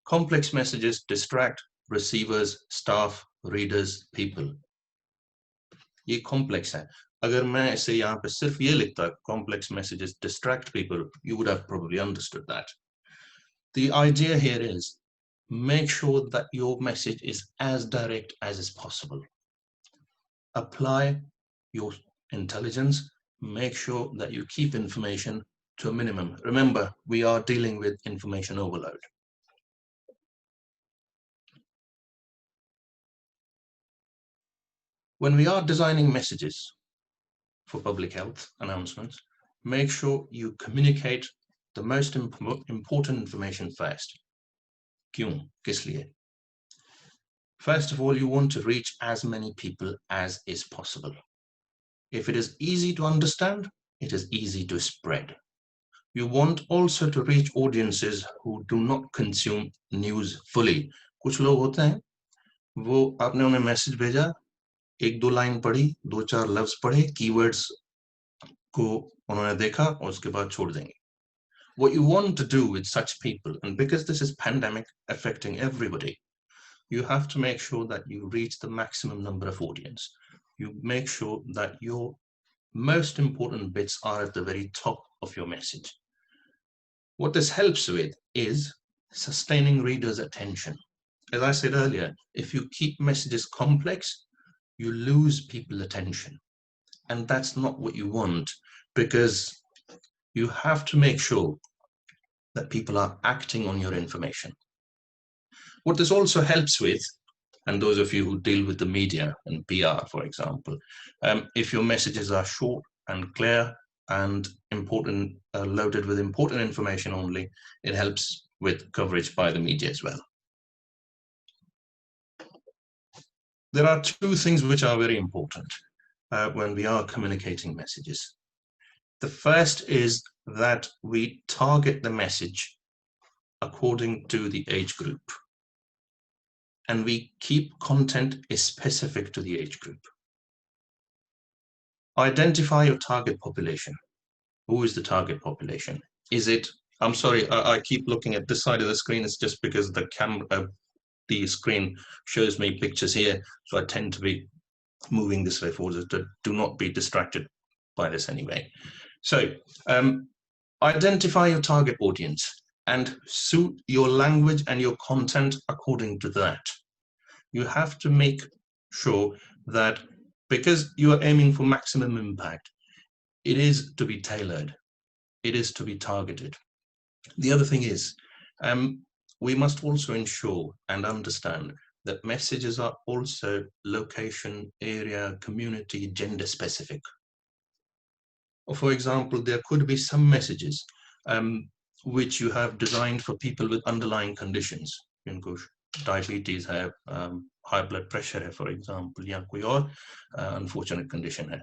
Complex messages distract receivers, staff, readers, people. ये complex है. अगर मैं इसे यहाँ पे सिर्फ ये लिखता, complex messages distract people, you would have probably understood that. The idea here is make sure that your message is as direct as is possible. Apply your intelligence, make sure that you keep information to a minimum. Remember, we are dealing with information overload. When we are designing messages for public health announcements, make sure you communicate the most important information first. क्यों? किस लिए? First of all, you want to reach as many people as is possible. If it is easy to understand, it is easy to spread. You want also to reach audiences who do not consume news fully. कुछ लोग होते हैं, वो आपने उन्हें message भेजा, एक दो लाइन पढ़ी, दो चार लफ्ज पढ़े, कीवर्ड्स को उन्होंने देखा और उसके बाद छोड़ देंगे. What you want to do with such people, and because this is pandemic affecting everybody, you have to make sure that you reach the maximum number of audience. You make sure that your most important bits are at the very top of your message. What this helps with is sustaining readers' attention. As I said earlier, if you keep messages complex, you lose people's attention. And that's not what you want, because you have to make sure that people are acting on your information. What this also helps with, and those of you who deal with the media and PR, for example, if your messages are short and clear and important, loaded with important information only, it helps with coverage by the media as well. There are two things which are very important when we are communicating messages. The first is that we target the message according to the age group, and we keep content specific to the age group. Identify your target population. Who is the target population? Is it, I'm sorry, I keep looking at this side of the screen. It's just because the the screen shows me pictures here, so I tend to be moving this way forward. Do not be distracted by this anyway. So identify your target audience and suit your language and your content according to that. You have to make sure that, because you are aiming for maximum impact, it is to be tailored, it is to be targeted. The other thing is, we must also ensure and understand that messages are also location, area, community, gender specific. For example, there could be some messages which you have designed for people with underlying conditions. Diabetes है, high blood pressure है, for example, या कोई और unfortunate condition है.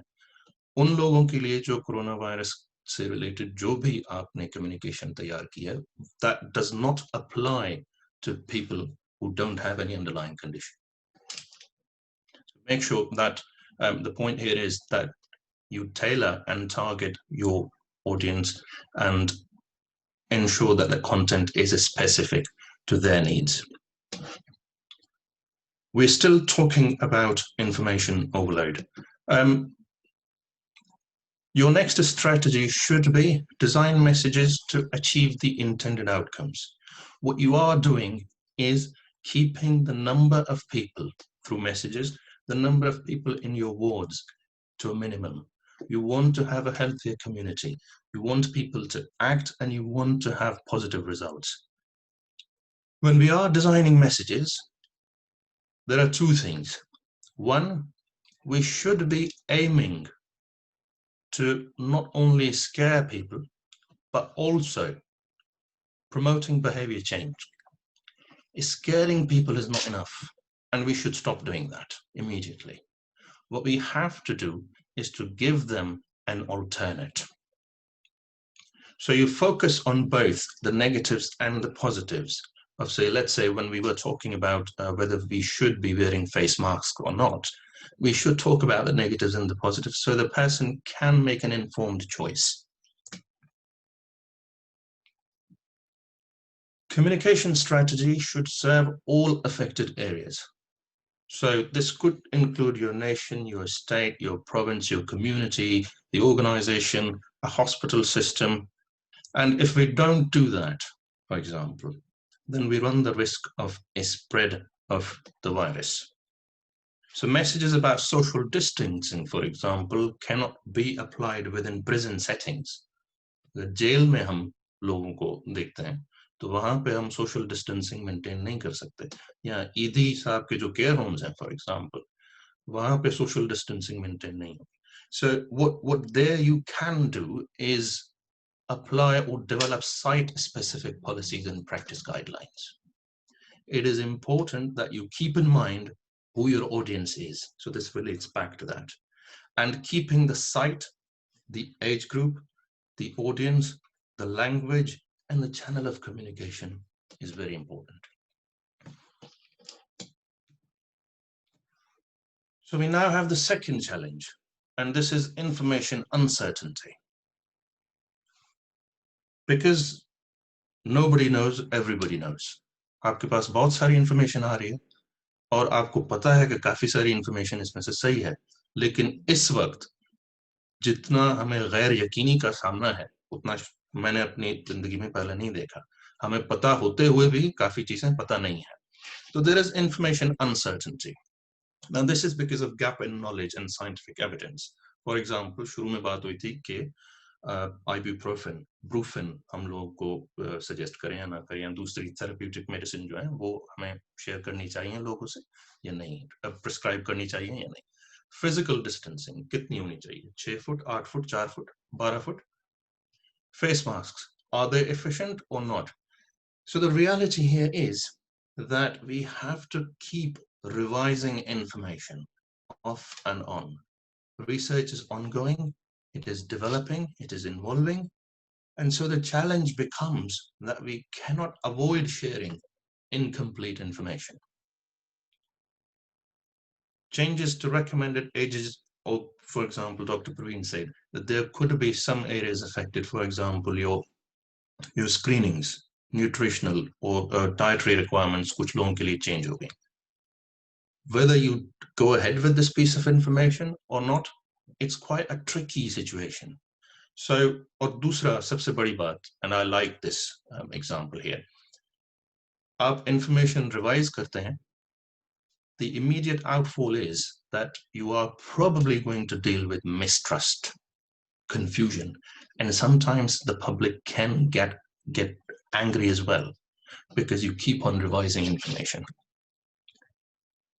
उन लोगों के लिए जो कोरोना वायरस से related जो भी आपने communication तैयार किया, that does not apply to people who don't have any underlying condition. Make sure that the point here is that you tailor and target your audience and ensure that the content is specific to their needs. We're still talking about information overload. Your next strategy should be design messages to achieve the intended outcomes. What you are doing is keeping the number of people through messages, the number of people in your wards to a minimum. You want to have a healthier community. You want people to act, and you want to have positive results. When we are designing messages, there are two things. One, we should be aiming to not only scare people, but also promoting behavior change. Scaring people is not enough, and we should stop doing that immediately. What we have to do is to give them an alternate. So you focus on both the negatives and the positives of, say, let's say when we were talking about whether we should be wearing face masks or not, we should talk about the negatives and the positives so the person can make an informed choice. Communication strategy should serve all affected areas. So this could include your nation, your state, your province, your community, the organization, a hospital system. And if we don't do that, for example, then we run the risk of a spread of the virus. So messages about social distancing, for example, cannot be applied within prison settings. The jail में हम लोगों को देखते हैं, तो वहाँ पे हम social distancing maintain नहीं कर सकते. या ईदी साहब के जो care homes हैं, for example, वहाँ पे social distancing maintain नहीं होगी. So what there you can do is apply or develop site-specific policies and practice guidelines. it is important that you keep in mind who your audience is. So this relates back to that. And keeping the site, the age group, the audience, the language, and the channel of communication is very important. So we now have the second challenge, and this is information uncertainty. Because nobody knows, everybody knows. आपके पास बहुत सारी information आ रही है और आपको पता है कि काफी सारी information इसमें से सही है, लेकिन इस वक्त जितना हमें गैर यकीनी का सामना है उतना मैंने अपनी जिंदगी में पहले नहीं देखा. हमें पता होते हुए भी काफी चीजें पता नहीं है. So there is information uncertainty. Now this is because of gap in knowledge and scientific evidence. For example, शुरू में बात हुई थी कि ibuprofen, brufen हम लोगों को सजेस्ट करें या ना करें, या दूसरी थेरेप्यूटिक मेडिसिन जो है वो हमें शेयर करनी चाहिए लोगों से या नहीं, प्रिस्क्राइब करनी चाहिए या नहीं. फिजिकल डिस्टेंसिंग कितनी होनी चाहिए, 6 foot, 8 foot, 4 foot, 12 foot. Face masks, are they efficient or not? So the reality here is that we have to keep revising information off and on. Research is ongoing, it is developing, it is evolving, and so the challenge becomes that we cannot avoid sharing incomplete information. Changes to recommended ages, or for example, Dr. Praveen said that there could be some areas affected, for example, your screenings, nutritional or dietary requirements, कुछ लोगों के लिए change हो गए. Whether you go ahead with this piece of information or not, it's quite a tricky situation. So, और दूसरा सबसे बड़ी बात, and I like this example here. आप information revise करते हैं, the immediate outfall is that you are probably going to deal with mistrust, confusion, and sometimes the public can get angry as well because you keep on revising information.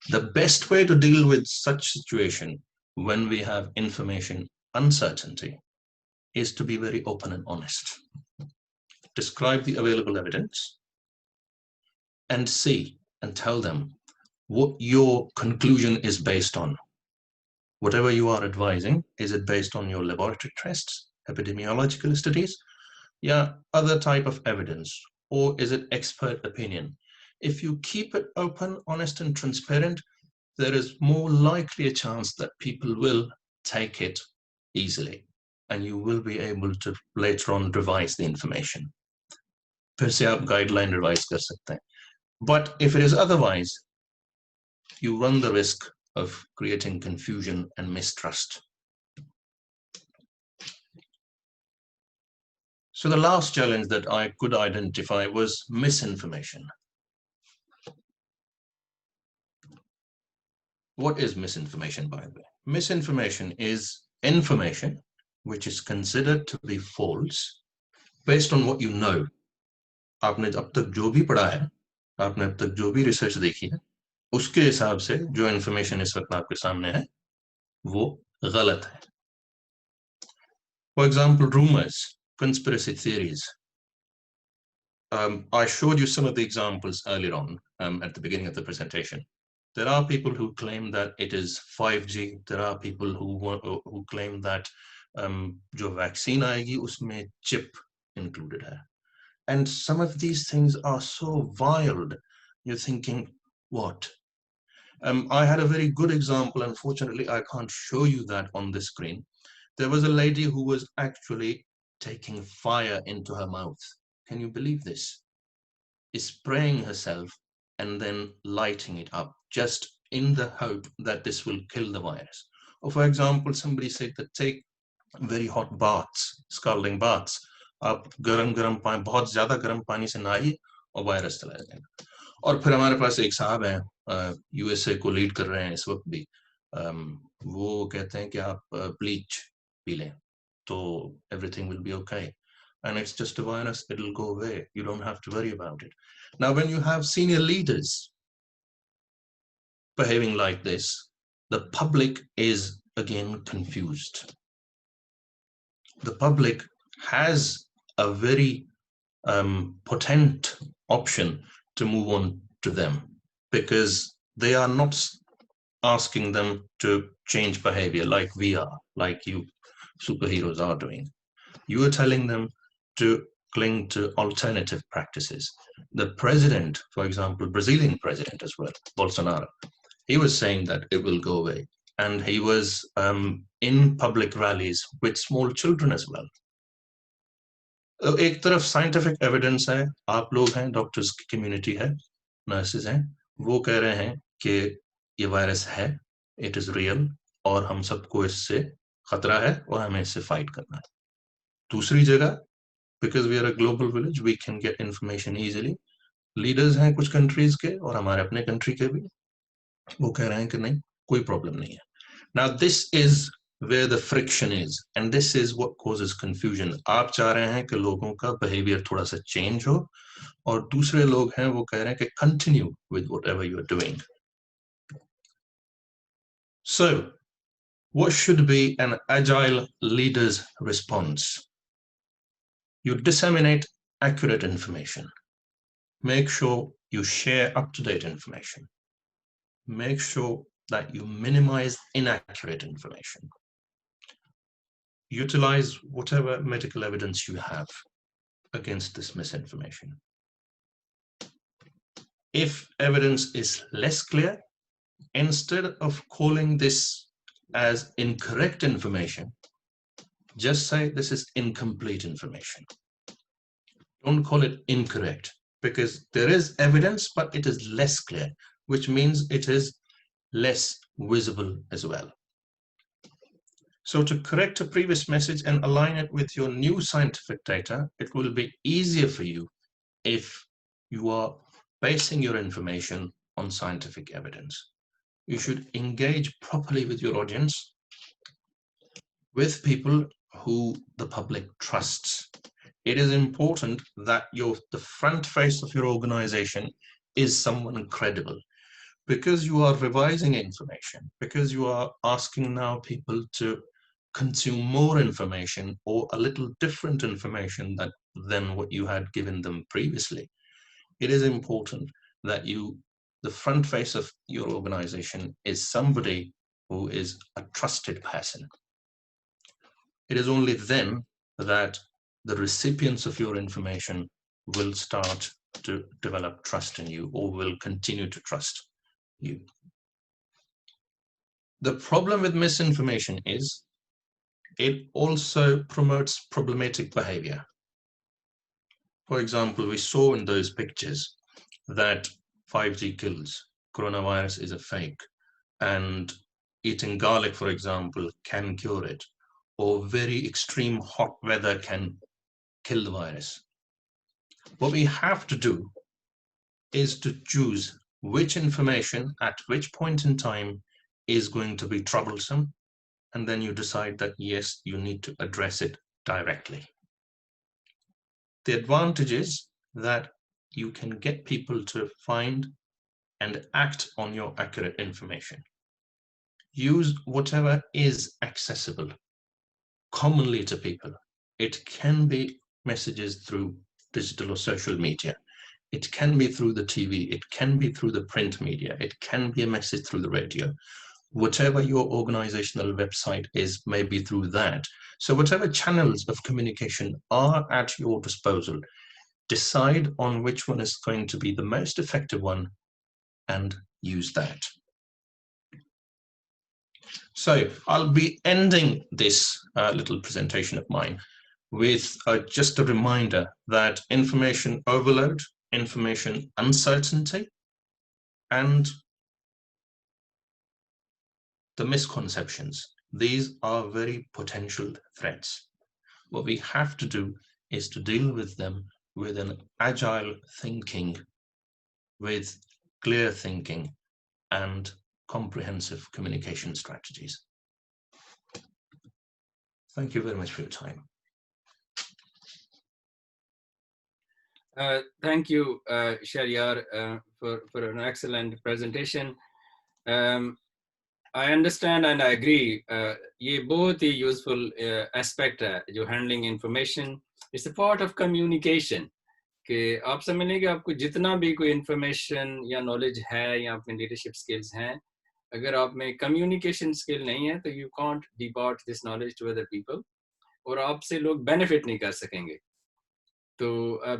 The best way to deal with such situation when we have information uncertainty is to be very open and honest. Describe the available evidence and see and tell them what your conclusion is based on. Whatever you are advising, is it based on your laboratory tests, epidemiological studies, yeah, other type of evidence, or is it expert opinion? If you keep it open, honest, and transparent, there is more likely a chance that people will take it easily, and you will be able to later on revise the information. फिर से आप guideline revise कर सकते हैं. But if it is otherwise, you run the risk of creating confusion and mistrust. So the last challenge that I could identify was misinformation. What is misinformation, by the way? Misinformation is information which is considered to be false based on what you know. आपने अब तक जो भी पढ़ा है, आपने अब तक जो भी रिसर्च देखी है, उसके हिसाब से जो इंफॉर्मेशन इस वक्त आपके सामने है वो गलत है. For example, rumors, conspiracy theories. I showed you some of the examples earlier on at the beginning of the presentation. There are people who claim that it is 5G. There are people who claim that जो vaccine आएगी उसमें chip included है. And some of these things are so wild. You're thinking, what? I had a very good example. Unfortunately, I can't show you that on the screen. There was a lady who was actually taking fire into her mouth. Can you believe this? Spraying herself and then lighting it up just in the hope that this will kill the virus. Or for example, somebody said that take very hot baths, scalding baths. आप गरम पानी, बहुत ज़्यादा गरम पानी से नहाइए और virus चला जाएगा. और फिर हमारे पास एक साहब हैं, यूएसए को लीड कर रहे हैं इस वक्त भी, वो कहते हैं कि आप ब्लीच पी लें तो everything will be okay. And it's just a virus, it'll go away. You don't have to worry about it. Now, when you have senior leaders behaving like this, the public is again confused. The public has a very potent option to move on to them, because they are not asking them to change behavior like we are, like you superheroes are doing. You are telling them to cling to alternative practices. The president, for example, Brazilian president as well, Bolsonaro, he was saying that it will go away. And he was in public rallies with small children as well. एक तरफ scientific evidence है, आप लोग हैं, doctors की community है, nurses हैं, वो कह रहे हैं कि ये वायरस है, इट इज रियल, और हम सबको इससे खतरा है और हमें इससे फाइट करना है. दूसरी जगह, because we are a global village, we can get information easily. Leaders हैं कुछ कंट्रीज के और हमारे अपने कंट्री के भी, वो कह रहे हैं कि नहीं, कोई प्रॉब्लम नहीं है. Now this is where the friction is, and this is what causes confusion. आप चाह रहे हैं कि लोगों का behavior थोड़ा सा change हो, और दूसरे लोग हैं वो कह रहे हैं कि continue with whatever you're doing. So, what should be an agile leader's response? You disseminate accurate information. Make sure you share up-to-date information. Make sure that you minimize inaccurate information. Utilize whatever medical evidence you have against this misinformation. If evidence is less clear, instead of calling this as incorrect information, just say this is incomplete information. Don't call it incorrect, because there is evidence, but it is less clear, which means it is less visible as well. So to correct a previous message and align it with your new scientific data, it will be easier for you if you are basing your information on scientific evidence. You should engage properly with your audience, with people who the public trusts. It is important that the front face of your organization is someone credible, because you are revising information, because you are asking now people to consume more information or a little different information than what you had given them previously. It is important that the front face of your organization is somebody who is a trusted person. It is only then that the recipients of your information will start to develop trust in you, or will continue to trust you. The problem with misinformation is it also promotes problematic behavior. For example, we saw in those pictures that 5G kills, coronavirus is a fake, and eating garlic, for example, can cure it, or very extreme hot weather can kill the virus. What we have to do is to choose which information at which point in time is going to be troublesome, and then you decide that yes, you need to address it directly. The advantage is that you can get people to find and act on your accurate information. Use whatever is accessible commonly to people. It can be messages through digital or social media. It can be through the TV. It can be through the print media. It can be a message through the radio. Whatever your organizational website is, maybe through that. So whatever channels of communication are at your disposal, decide on which one is going to be the most effective one and use that. So I'll be ending this little presentation of mine with just a reminder that information overload, information uncertainty, and the misconceptions, these are very potential threats. What we have to do is to deal with them with an agile thinking, with clear thinking and comprehensive communication strategies. Thank you very much for your time. Thank you, Shahryar, for an excellent presentation. I understand and I agree. ये बहुत ही useful aspect है जो handling information. It's a part of communication. कि आप समझ कि आपको जितना भी कोई इंफॉर्मेशन या नॉलेज है या अपने लीडरशिप स्किल्स हैं, अगर आप में कम्युनिकेशन स्किल नहीं है तो you can't depart this knowledge to other people, और आपसे लोग बेनिफिट नहीं कर सकेंगे। तो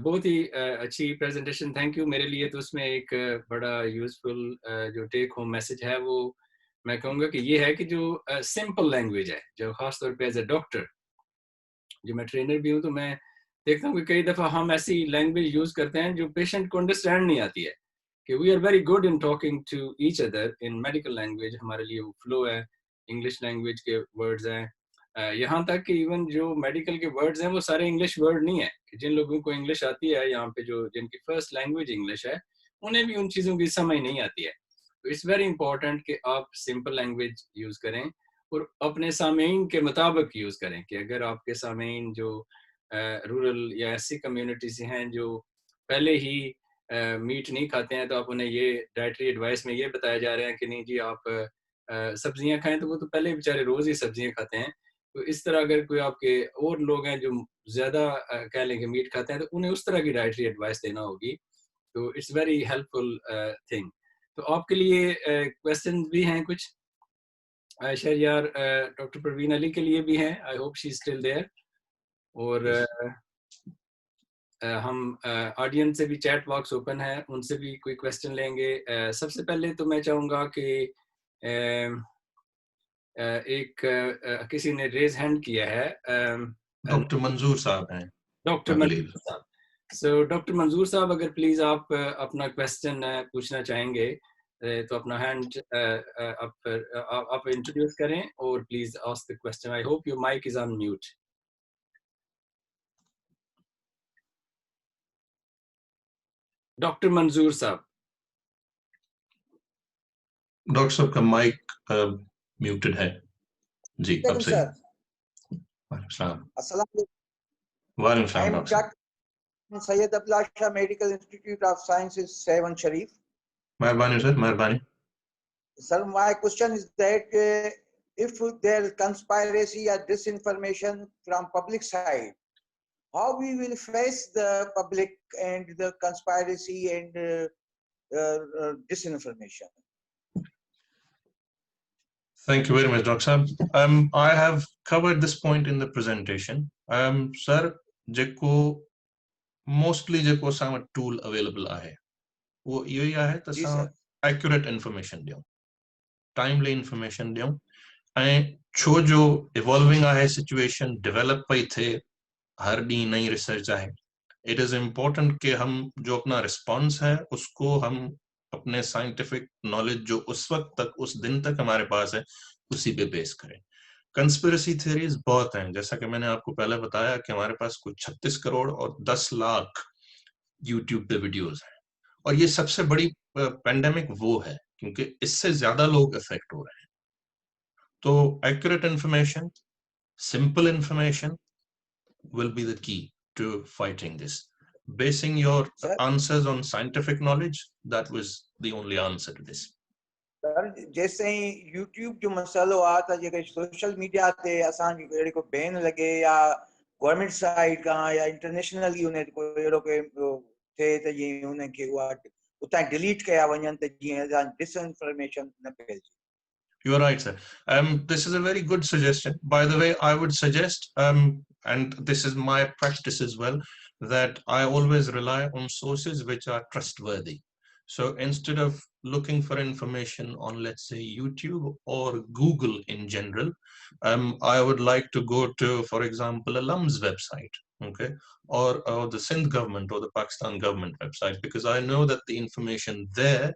बहुत ही अच्छी प्रेजेंटेशन, थैंक यू। मेरे लिए तो उसमें एक बड़ा यूजफुल जो टेक होम मैसेज है वो मैं कहूँगा कि ये है कि जो सिंपल लैंग्वेज है, जो खासतौर पे एज ए डॉक्टर, जो मैं ट्रेनर भी हूँ, तो मैं देखता हूँ कि कई दफ़ा हम ऐसी लैंग्वेज यूज़ करते हैं जो पेशेंट को अंडरस्टैंड नहीं आती है, कि we are very good in talking to each other in medical language, हमारे लिए वो फ्लो है, इंग्लिश लैंग्वेज के वर्ड्स हैं, यहाँ तक कि इवन जो मेडिकल के वर्ड्स हैं वो सारे इंग्लिश वर्ड नहीं है, कि जिन लोगों को इंग्लिश आती है यहाँ पे, जो जिनकी फर्स्ट लैंग्वेज इंग्लिश है, उन्हें भी उन चीज़ों की समझ नहीं आती है। तो इट्स वेरी इंपॉर्टेंट कि आप सिंपल लैंग्वेज यूज़ करें और अपने सामीन के मुताबिक यूज़ करें, कि अगर आपके सामीन जो रूरल या ऐसी कम्युनिटी से हैं जो पहले ही मीट नहीं खाते हैं, तो आप उन्हें ये डाइटरी एडवाइस में ये बताया जा रहा है कि नहीं जी आप सब्जियां खाएं, तो वो तो पहले बेचारे रोज़ ही सब्जियां खाते हैं। तो इस तरह अगर कोई आपके और लोग हैं जो ज़्यादा कह लें कि मीट खाते हैं, तो उन्हें उस तरह की डाइटरी एडवाइस देना होगी। तो इट्स वेरी हेल्पफुल थिंग। तो आपके लिए क्वेश्चन भी हैं कुछ? शहरयार डॉक्टर परवीन अली के लिए भी हैं, I hope she is still there. और हम ऑडियंस से भी चैट बॉक्स ओपन है, उनसे भी कोई क्वेश्चन लेंगे। सबसे पहले तो मैं चाहूँगा कि एक किसी ने रेज हैंड किया है, डॉक्टर मंजूर साहब हैं, डॉक्टर आई बिलीव। मंजूर साहब। सो डॉक्टर मंजूर साहब, अगर प्लीज आप अपना क्वेश्चन पूछना चाहेंगे, तो अपना हैंड आप इंट्रोड्यूस करें और please ask the question. I hope your mic is on mute. Doctor Manzoor साहब। डॉक्टर साहब का माइक म्यूटेड है जी, अब सही। सर, अस्सलाम I वालेकुम am डॉक्टर साहब। Dr. Syed Abdullah Shah Medical Institute of Sciences, Seven Sharif. मेहरबानी सर, मेहरबानी। Sir, my question is that if there is conspiracy or disinformation from public side, how we will face the public and the conspiracy and disinformation? Thank you very much, Dr. Saab. I have covered this point in the presentation. Sir, जेको mostly जेको साम tool available आहे, वो यही आहे त जी सां sir. accurate information ॾियूं, timely information ॾियूं, ऐं छो जो evolving आहे situation, develop पई थिए, हर ॾींहुं नई research आहे, it is important कि हम जो अपना response है उसको हम अपने scientific knowledge जो उस वक्त तक, उस दिन तक हमारे पास है, उसी पे बेस करें। कंस्पिरेसी थ्योरीज बहुत हैं, जैसा कि मैंने आपको पहले बताया कि हमारे पास कुछ 36 करोड़ और 10 लाख यूट्यूब पे वीडियोस हैं, और ये सबसे बड़ी पेंडेमिक वो है क्योंकि इससे ज्यादा लोग इफेक्ट हो रहे हैं। तो accurate information, simple information will be the key to fighting this. Basing your answers on scientific knowledge, that was the only answer to this. Sir, जैसे ही यूट्यूब जो मसलो आ त जेके सोशल मीडिया ते असां अहिड़े को बैन लगे या गवर्नमेंट साइड का या इंटरनेशनली उन को अहिड़ो के थे त जीअं उन खे उहा उतां डिलीट कया वञनि त जीअं डिसइंफॉर्मेशन न फैलिजे। You are right, sir. This is a very good suggestion. By the way, I would suggest, and this is my practice as well, that I always rely on sources which are trustworthy. So instead of looking for information on, let's say, YouTube or Google in general, I would like to go to, for example, a LUMS website, okay, or the Sindh government or the Pakistan government website, because I know that the information there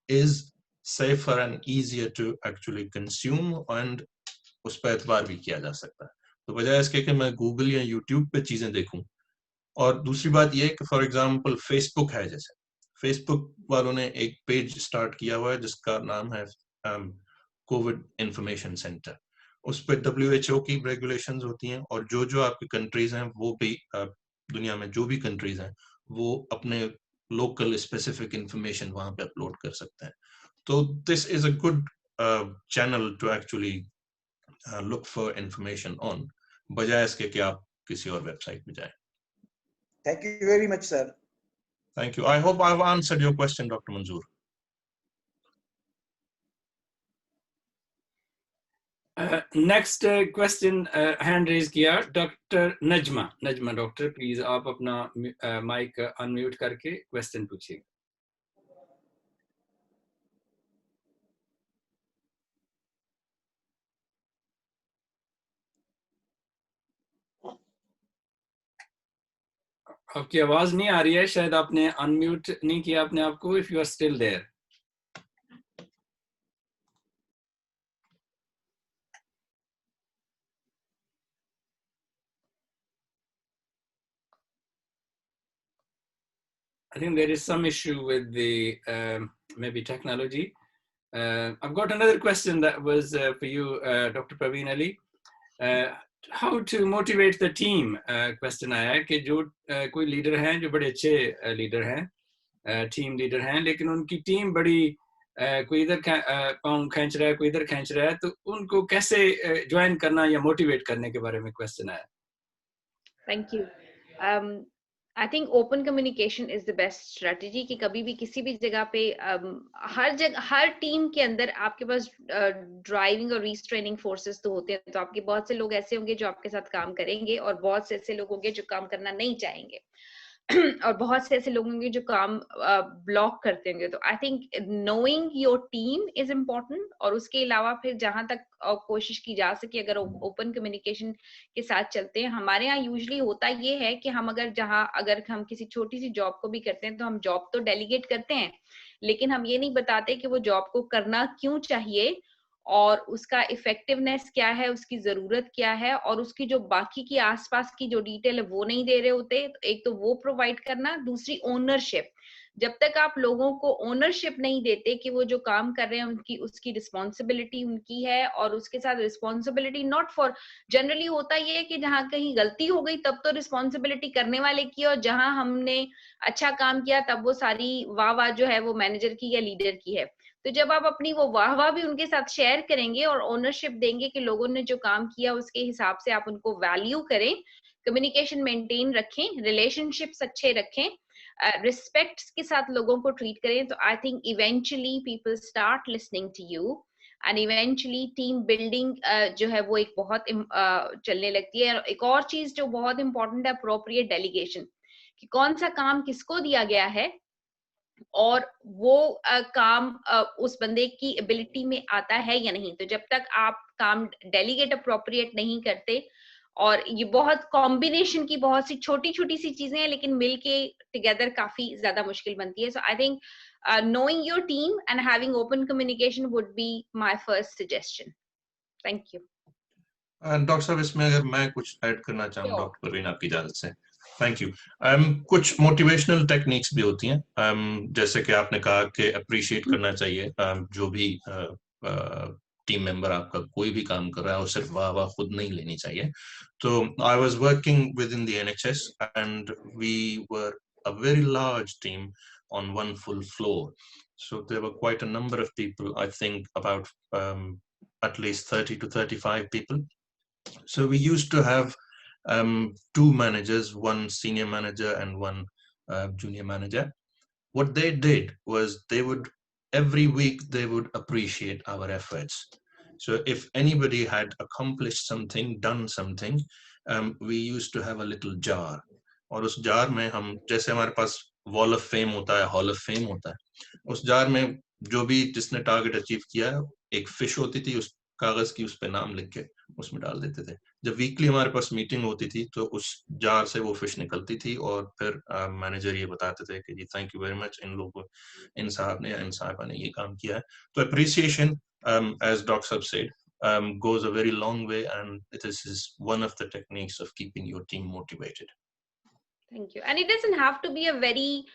is safer and easier to actually consume, and उस पर एतबार भी किया जा सकता है। तो बजाय इसके कि मैं गूगल या यूट्यूब पे चीजें देखूं। और दूसरी बात यह कि फॉर एग्जांपल फेसबुक है, जैसे फेसबुक वालों ने एक पेज स्टार्ट किया हुआ है जिसका नाम है कोविड इंफॉर्मेशन सेंटर। उस पर WHO की रेगुलेशंस होती हैं, और जो जो आपकी कंट्रीज हैं वो भी दुनिया में जो भी कंट्रीज हैं वो अपने लोकल स्पेसिफिक इंफॉर्मेशन वहां पे अपलोड कर सकते हैं। तो this is a good channel to actually look for information on, बजाय इसके कि आप किसी और वेबसाइट में जाएं। Thank you very much, sir. Thank you. I hope I've answered your question, Dr. Manzoor. Next question hand raise किया Dr. Najma. Najma doctor, please आप अपना mic unmute करके question पूछिए. आपकी आवाज नहीं आ रही है, शायद आपने unmute नहीं किया अपने आप को. If you are still there. I think there is some issue with the maybe technology. I've got another question that was for you, Dr. Praveen Ali. How to motivate the team? Question आया है कि जो कोई leader हैं जो बड़े अच्छे leader हैं, team leader हैं, लेकिन उनकी team बड़ी कोई इधर पाँव खींच रहा है, कोई इधर खींच रहा है, तो उनको कैसे join करना या motivate करने के बारे में question आया. Thank you. I think open communication is the best strategy कि कभी भी किसी भी जगह पे हर टीम के अंदर आपके पास ड्राइविंग और रीस्ट्रेनिंग फोर्सेस तो होते हैं, तो आपके बहुत से लोग ऐसे होंगे जो आपके साथ काम करेंगे और बहुत से ऐसे लोग होंगे जो काम करना नहीं चाहेंगे और बहुत से ऐसे लोग होंगे जो काम ब्लॉक करते होंगे. तो I think knowing your team is important, और उसके अलावा फिर जहां तक कोशिश की जा सके अगर ओपन कम्युनिकेशन के साथ चलते हैं. हमारे यहाँ यूजुअली होता ये है कि हम अगर हम किसी छोटी सी जॉब को भी करते हैं तो हम जॉब तो डेलीगेट करते हैं, लेकिन हम ये नहीं बताते कि वो जॉब को करना क्यों चाहिए और उसका इफेक्टिवनेस क्या है, उसकी जरूरत क्या है, और उसकी जो बाकी की आसपास की जो डिटेल है वो नहीं दे रहे होते. एक तो वो प्रोवाइड करना, दूसरी ओनरशिप. जब तक आप लोगों को ओनरशिप नहीं देते कि वो जो काम कर रहे हैं उनकी उसकी रिस्पॉन्सिबिलिटी उनकी है, और उसके साथ रिस्पॉन्सिबिलिटी नॉट फॉर, जनरली होता ये है कि जहां कहीं गलती हो गई तब तो रिस्पॉन्सिबिलिटी करने वाले की, और जहां हमने अच्छा काम किया तब वो सारी वाह जो है वो मैनेजर की या लीडर की है. तो जब आप अपनी वो वाह भी उनके साथ शेयर करेंगे और ओनरशिप देंगे कि लोगों ने जो काम किया उसके हिसाब से आप उनको वैल्यू करें, कम्युनिकेशन मेंटेन रखें, रिलेशनशिप्स अच्छे रखें, रिस्पेक्ट के साथ लोगों को ट्रीट करें, तो I think eventually people start listening to you and eventually team building जो है वो एक बहुत चलने लगती है. एक और चीज जो बहुत इंपॉर्टेंट है, अप्रोप्रिएट डेलीगेशन, कि कौन सा काम किसको दिया गया है और वो काम उस बंदे की एबिलिटी में आता है या नहीं. तो जब तक आप काम डेलीगेट अप्रोप्रिएट नहीं करते, और ये बहुत कॉम्बिनेशन की बहुत सी छोटी छोटी सी चीजें हैं लेकिन मिलके टुगेदर काफी ज्यादा मुश्किल बनती है. So I think knowing your team and having open communication would be my first suggestion. Thank you. Doctor साहब, इसमें अगर मैं कुछ ऐड करना चाहूँ, Sure. डॉक्टर परवीन आपकी इजाजत से. Thank you. कुछ मोटिवेशनल टेक्निक्स भी होती हैं, जैसे कि आपने कहा कि अप्रिशिएट करना चाहिए जो भी टीम मेंबर आपका कोई भी काम कर रहा है, और सिर्फ वाह खुद नहीं लेनी चाहिए. तो I was working within the NHS and we were a very large team on one full floor. So there were quite a number of people, I think about at least 30 to 35 people. So we used to have two managers, one senior manager and one junior manager. What they did was every week they would appreciate our efforts. So if anybody had accomplished something, done something, we used to have a little jar. और उस jar में हम, जैसे हमारे पास wall of fame होता है, hall of fame होता है, उस जार में जो भी जिसने टारगेट अचीव किया है, एक फिश होती थी उस कागज की, उस पे नाम लिख के उसमें डाल देते थे. जब वीकली हमारे पास मीटिंग होती थी तो उस जार से वो फिश निकलती थी, और फिर मैनेजर ये बताते थे कि जी थैंक यू वेरी मच, इन लोगों, इन साहब ने या इन साहबा ने ये काम किया है. तो अप्रिसिएशन, एज डॉक्टर साहब said, goes a very long way, and this is one of the techniques of keeping your team motivated. Thank you. And it doesn't have to be a very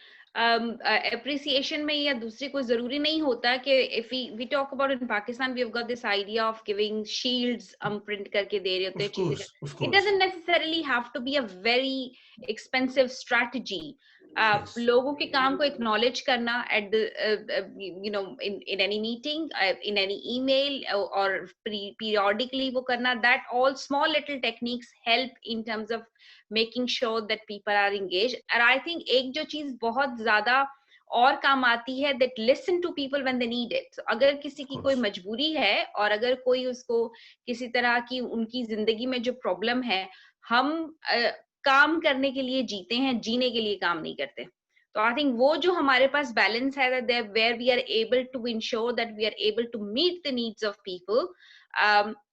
appreciation में या दूसरे को जरूरी नहीं होता कि if we talk about in Pakistan, we have got this idea of giving shields print करके दे रहे होते हैं चीजें. Of It course. doesn't necessarily have to be a very expensive strategy. Yes. लोगों के काम को एक्नॉलेज करना at the you know in any meeting, in any email, or periodically वो करना, that all small little techniques help in terms of making sure that people are engaged. And I think एक जो चीज बहुत ज्यादा और काम आती है, that listen to people when they need it. So, अगर किसी की कोई मजबूरी है और अगर कोई उसको किसी तरह की उनकी जिंदगी में जो प्रॉब्लम है, हम काम करने के लिए जीते हैं, जीने के लिए काम नहीं करते. तो आई थिंक वो जो हमारे पास बैलेंस है, where we are able to ensure that we are able to meet the needs of people,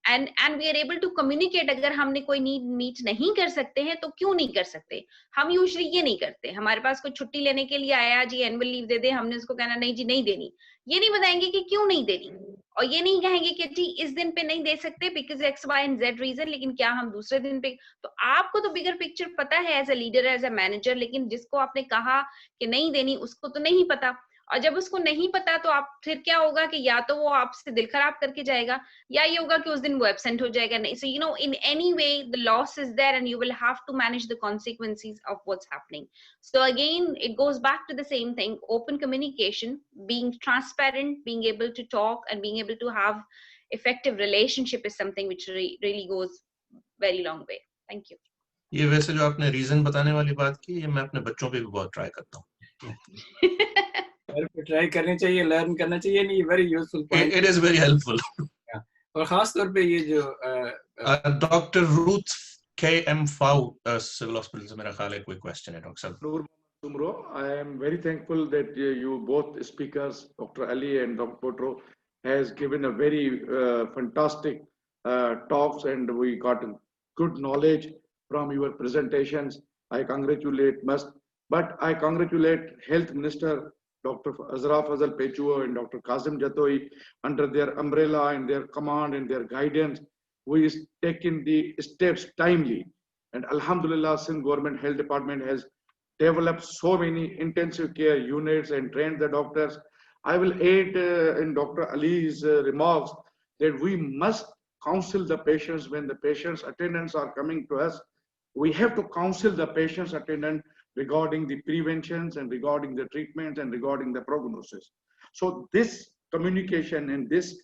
and we are able to communicate. अगर हमने कोई नीड मीट नहीं कर सकते हैं तो क्यों नहीं कर सकते. हम यूजुअली ये नहीं करते. हमारे पास कोई छुट्टी लेने के लिए आया, जी एनुअल लीव दे दे, हमने उसको कहना नहीं जी नहीं देनी. ये नहीं बताएंगे कि क्यों नहीं देनी, और ये नहीं कहेंगे कि जी इस दिन पे नहीं दे सकते because x y and z reason, लेकिन क्या हम दूसरे दिन पे. तो आपको तो बिगर पिक्चर पता है as a leader, as a manager, लेकिन जिसको आपने कहा कि नहीं देनी उसको तो नहीं पता. और जब उसको नहीं पता तो आप फिर क्या होगा कि या तो वो आपसे दिल खराब करके जाएगा, या ये होगा कि उस दिन वो एब्सेंट हो जाएगा. नहीं, so you know in any way the loss is there and you will have to manage the consequences of what's happening. So again it goes back to the same thing: open communication, being transparent, being able to talk and being able to have effective relationship is something which really goes very long way. Thank you. ये वैसे जो आपने reason बताने वाली बात की, ये मैं अपने बच्चों पे भी बहुत ट्राई करता हूँ. ट्राई करनी चाहिए, लर्न करना चाहिए. नहीं, very useful point. It is very helpful. और खास तौर पे ये जो Dr. Ruth K.M. Fau, Civil Hospital से मेरा ख्याल है कोई क्वेश्चन है डॉक्टर साहब. Noor Tumro, I am very thankful that you both speakers, Dr. Ali and Dr. Potro, has given a very fantastic talks, and we got good knowledge from your presentations. I congratulate must, but I congratulate Health Minister Dr. Azra Fazal Pechuo and Dr. Kazim Jatoi under their umbrella and their command and their guidance. We is taking the steps timely, and Alhamdulillah, Sindh Government Health Department has developed so many intensive care units and trained the doctors. I will add in Dr. Ali's remarks that we must counsel the patients when the patients' attendants are coming to us. We have to counsel the patient's attendant regarding the preventions and regarding the treatments and regarding the prognosis. So this communication and this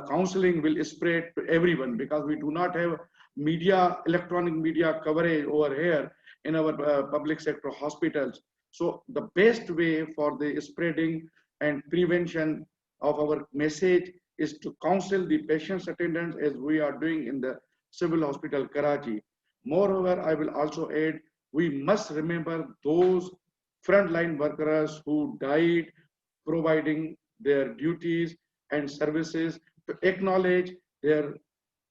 counseling will spread to everyone, because we do not have media, electronic media coverage over here in our public sector hospitals. So the best way for the spreading and prevention of our message is to counsel the patient's attendants, as we are doing in the Civil Hospital Karachi. Moreover, I will also add, we must remember those frontline workers who died providing their duties and services, to acknowledge their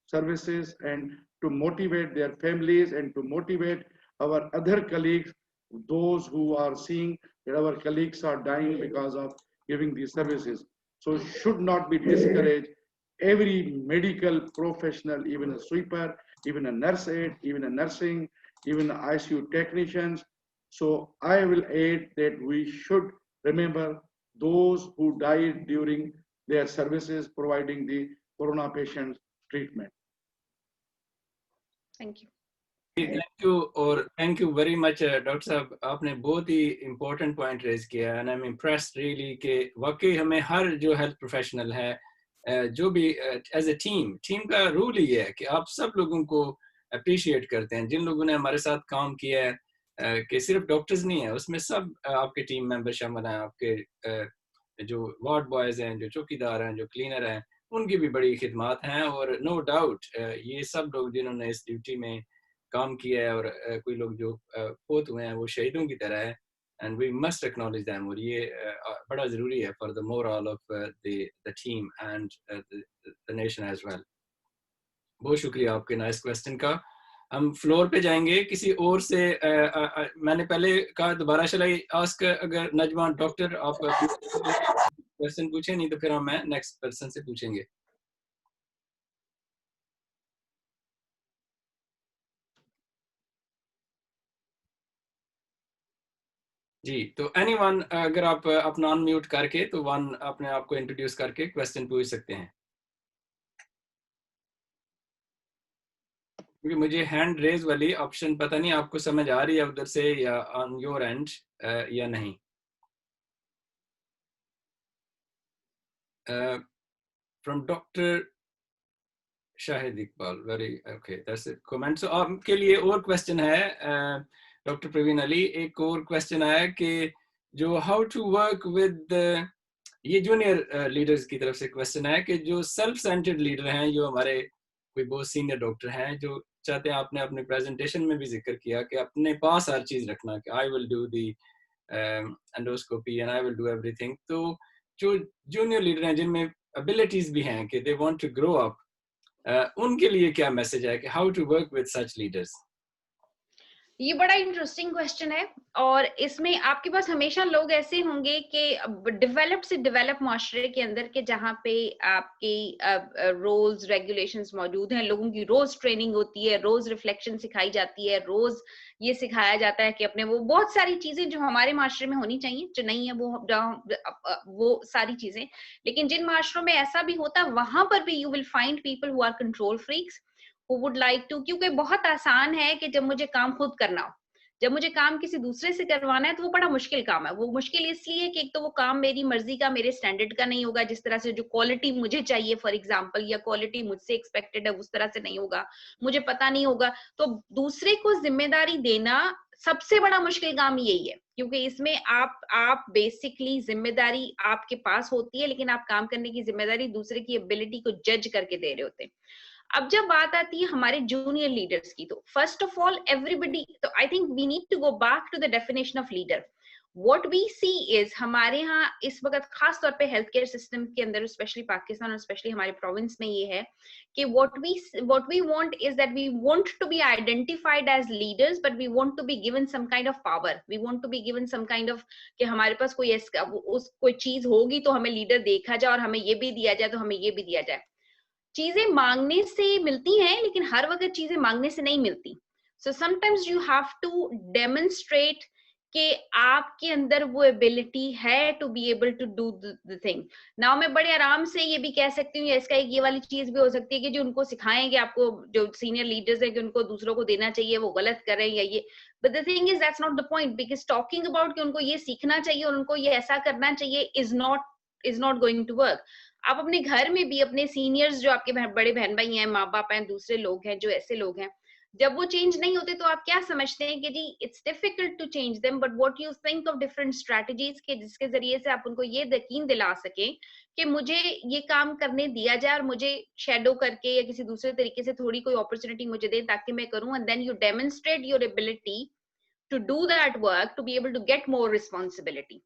services and to motivate their families and to motivate our other colleagues, those who are seeing that our colleagues are dying because of giving these services. So should not be discouraged. Every medical professional, even a sweeper, even a nurse aide, even a nursing, even ICU technicians. So I will add that we should remember those who died during their services providing the corona patients treatment. Thank you. Thank you, और thank you very much doctor साहब. आपने बहुत ही important point raise किया, and I am impressed really कि वाकई हमें हर जो हेल्थ प्रोफेशनल है, जो भी एज ए टीम का रूल ही है कि आप सब लोगों को अप्रिशिएट करते हैं. जिन लोगों ने हमारे साथ काम किया है, कि सिर्फ डॉक्टर्स नहीं है, उसमें सब आपके टीम मेंबर शामिल हैं. आपके जो वार्ड बॉयज हैं, जो चौकीदार हैं, जो क्लीनर हैं, उनकी भी बड़ी खिदमत हैं. और नो डाउट ये सब लोग जिन्होंने इस ड्यूटी में काम किया है, और कोई लोग जो फोत हुए हैं वो शहीदों की तरह है, and we must acknowledge them. और ये बड़ा ज़रूरी है for the moral of the team and the nation as well. बहुत शुक्रिया आपके नाइस क्वेश्चन का. हम फ्लोर पे जाएंगे किसी और से. मैंने पहले कहा दोबारा शलाई आस्क, अगर नजमा डॉक्टर आप क्वेश्चन पूछे, नहीं तो फिर हम नेक्स्ट पर्सन से पूछेंगे. जी, तो एनीवन, अगर आप अपना अनम्यूट करके तो वन अपने आप को इंट्रोड्यूस करके क्वेश्चन पूछ सकते हैं. क्योंकि मुझे हैंड रेज वाली ऑप्शन पता नहीं आपको समझ आ रही है उधर से या ऑन योर एंड. या नहीं? From Dr. Shahid Iqbal, very okay, that's a comment. So आपके लिए और क्वेश्चन है डॉक्टर प्रवीण अली, एक और क्वेश्चन है कि जो हाउ टू वर्क विद, ये जूनियर लीडर्स की तरफ से क्वेश्चन है कि जो सेल्फ सेंटर्ड लीडर हैं, जो हमारे कोई बहुत सीनियर डॉक्टर हैं, जो चाहते हैं, आपने अपने प्रेजेंटेशन में भी जिक्र किया कि अपने पास हर चीज रखना, कि I will do the endoscopy and I will do everything. तो जो जूनियर लीडर हैं जिनमें एबिलिटीज भी हैं कि they want to grow up, उनके लिए क्या मैसेज है कि how to work with such leaders? ये बड़ा इंटरेस्टिंग क्वेश्चन है, और इसमें आपके पास हमेशा लोग ऐसे होंगे कि डेवलप्ड से डेवलप माशरे के अंदर के जहाँ पे आपकी रोल्स रेगुलेशंस मौजूद हैं, लोगों की रोज ट्रेनिंग होती है, रोज रिफ्लेक्शन सिखाई जाती है, रोज ये सिखाया जाता है कि अपने वो बहुत सारी चीजें जो हमारे माशरे में होनी चाहिए, जो नहीं है वो सारी चीजें। लेकिन जिन माशरों में ऐसा भी होता है, वहां पर भी you will find people who are control freaks, who would like to, क्योंकि बहुत आसान है कि जब मुझे काम खुद करना हो, जब मुझे काम किसी दूसरे से करवाना है तो वो बड़ा मुश्किल काम है। वो मुश्किल इसलिए कि एक तो वो काम मेरी मर्जी का, मेरे स्टैंडर्ड का नहीं होगा, जिस तरह से जो क्वालिटी मुझे चाहिए फॉर एग्जांपल, या क्वालिटी मुझसे एक्सपेक्टेड है उस तरह से नहीं होगा, मुझे पता नहीं होगा। तो दूसरे को जिम्मेदारी देना सबसे बड़ा मुश्किल काम यही है, क्योंकि इसमें आप बेसिकली जिम्मेदारी आपके पास होती है, लेकिन आप काम करने की जिम्मेदारी दूसरे की एबिलिटी को जज करके दे रहे होते हैं। अब जब बात आती है हमारे जूनियर लीडर्स की, तो फर्स्ट ऑफ ऑल एवरीबडी, तो I think we need to go back to the definition of leader. What we see is, हमारे यहाँ इस वक्त खास तौर पे हेल्थ केयर सिस्टम के अंदर, स्पेशली पाकिस्तान और स्पेशली हमारे प्रोविंस में, ये है कि what we want is that we want to be identified as leaders, but we want to be given some kind of power, we want to be given some kind of, कि हमारे पास कोई चीज होगी तो हमें लीडर देखा जाए, और हमें ये भी दिया जाए तो हमें ये भी दिया जाए। चीजें मांगने से मिलती हैं, लेकिन हर वक्त चीजें मांगने से नहीं मिलती। So sometimes you have to demonstrate कि आपके अंदर वो एबिलिटी है to be able to do the thing. Now मैं बड़े आराम से ये भी कह सकती हूँ, इसका एक ये वाली चीज भी हो सकती है कि जो उनको सिखाएंगे, आपको जो सीनियर लीडर्स है, कि उनको दूसरों को देना चाहिए, वो गलत कर रहे हैं या ये, but the thing is that's not the point, because talking about कि उनको ये सीखना चाहिए और उनको ये ऐसा करना चाहिए is not going to work. आप अपने घर में भी अपने सीनियर्स, जो आपके बड़े बहन भाई हैं, माँ बाप हैं, दूसरे लोग हैं जो ऐसे लोग हैं, जब वो चेंज नहीं होते तो आप क्या समझते हैं कि जी it's difficult to change them, but what you think of different strategies के जिसके जरिए से आप उनको ये यकीन दिला सके कि मुझे ये काम करने दिया जाए, और मुझे शेडो करके या किसी दूसरे तरीके से थोड़ी कोई अपॉर्चुनिटी मुझे दे ताकि मैं करूं, and then you demonstrate your ability to do that work, to be able to get more responsibility.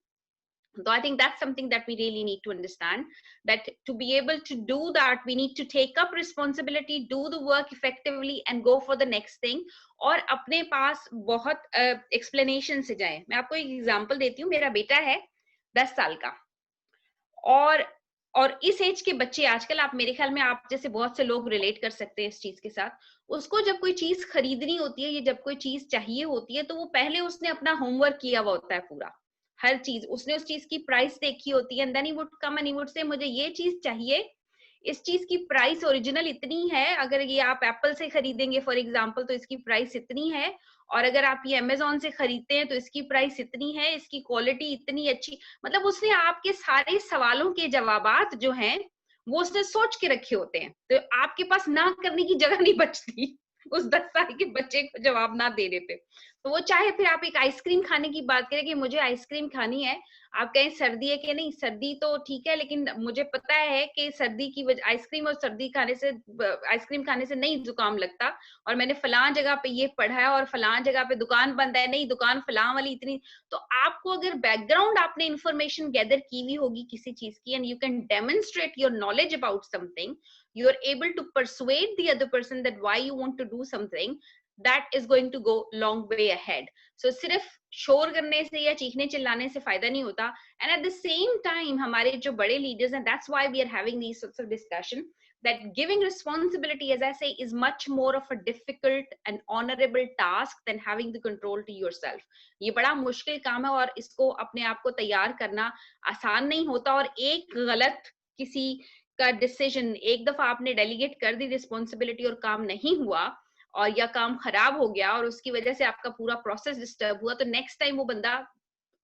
So I think that's something that we really need to understand, that to be able to do that, we need to take up responsibility, do the work effectively and go for the next thing. और अपने पास बहुत explanation से जाए। मैं आपको एक example देती हूँ। मेरा बेटा है 10 साल का, और इस एज के बच्चे आजकल, आप मेरे ख्याल में आप जैसे बहुत से लोग रिलेट कर सकते हैं इस चीज के साथ, उसको जब कोई चीज खरीदनी होती है या जब कोई चीज चाहिए होती है, तो वो पहले उसने अपना होमवर्क किया हुआ होता है पूरा, हर चीज उसने उस चीज की प्राइस देखी होती है, and then he would come and he would say मुझे ये चीज चाहिए, इस चीज की प्राइस ओरिजिनल इतनी है, अगर ये आप एप्पल से खरीदेंगे फॉर एग्जांपल तो इसकी प्राइस इतनी है, और अगर आप ये अमेज़न से खरीदते हैं तो इसकी प्राइस इतनी है, इसकी क्वालिटी इतनी अच्छी, मतलब उसने आपके सारे सवालों के जवाबात जो हैं वो उसने सोच के रखे होते हैं, तो आपके पास ना करने की जगह नहीं बचती उस 10 साल के बच्चे को जवाब ना देने पे। तो वो चाहे फिर आप एक आइसक्रीम खाने की बात करें कि मुझे आइसक्रीम खानी है, आप कहें सर्दी है कि नहीं, सर्दी तो ठीक है, लेकिन मुझे पता है कि सर्दी की वजह आइसक्रीम और सर्दी खाने से, आइसक्रीम खाने से नहीं जुकाम लगता, और मैंने फलां जगह पे ये पढ़ा है, और फलां जगह पे दुकान बंद है, नहीं दुकान फलां वाली इतनी। तो आपको अगर बैकग्राउंड आपने इंफॉर्मेशन गैदर की हुई होगी किसी चीज की, and you can demonstrate your knowledge about something, you are able to persuade the other person that why you want to do something, that is going to go long way ahead. So सिर्फ शोर करने से या चीखने चिल्लाने से फायदा नहीं होता, and at the same time हमारे जो बड़े leaders हैं, that's why we are having these sorts of discussion, that giving responsibility, as I say, is much more of a difficult and honorable task than having the control to yourself. ये बड़ा मुश्किल काम है, और इसको अपने आप को तैयार करना आसान नहीं होता, और एक गलत किसी का डिसीजन, एक दफा आपने डेलीगेट कर दी रिस्पॉन्सिबिलिटी और काम नहीं हुआ, और या काम खराब हो गया और उसकी वजह से आपका पूरा प्रोसेस डिस्टर्ब हुआ, तो नेक्स्ट टाइम वो बंदा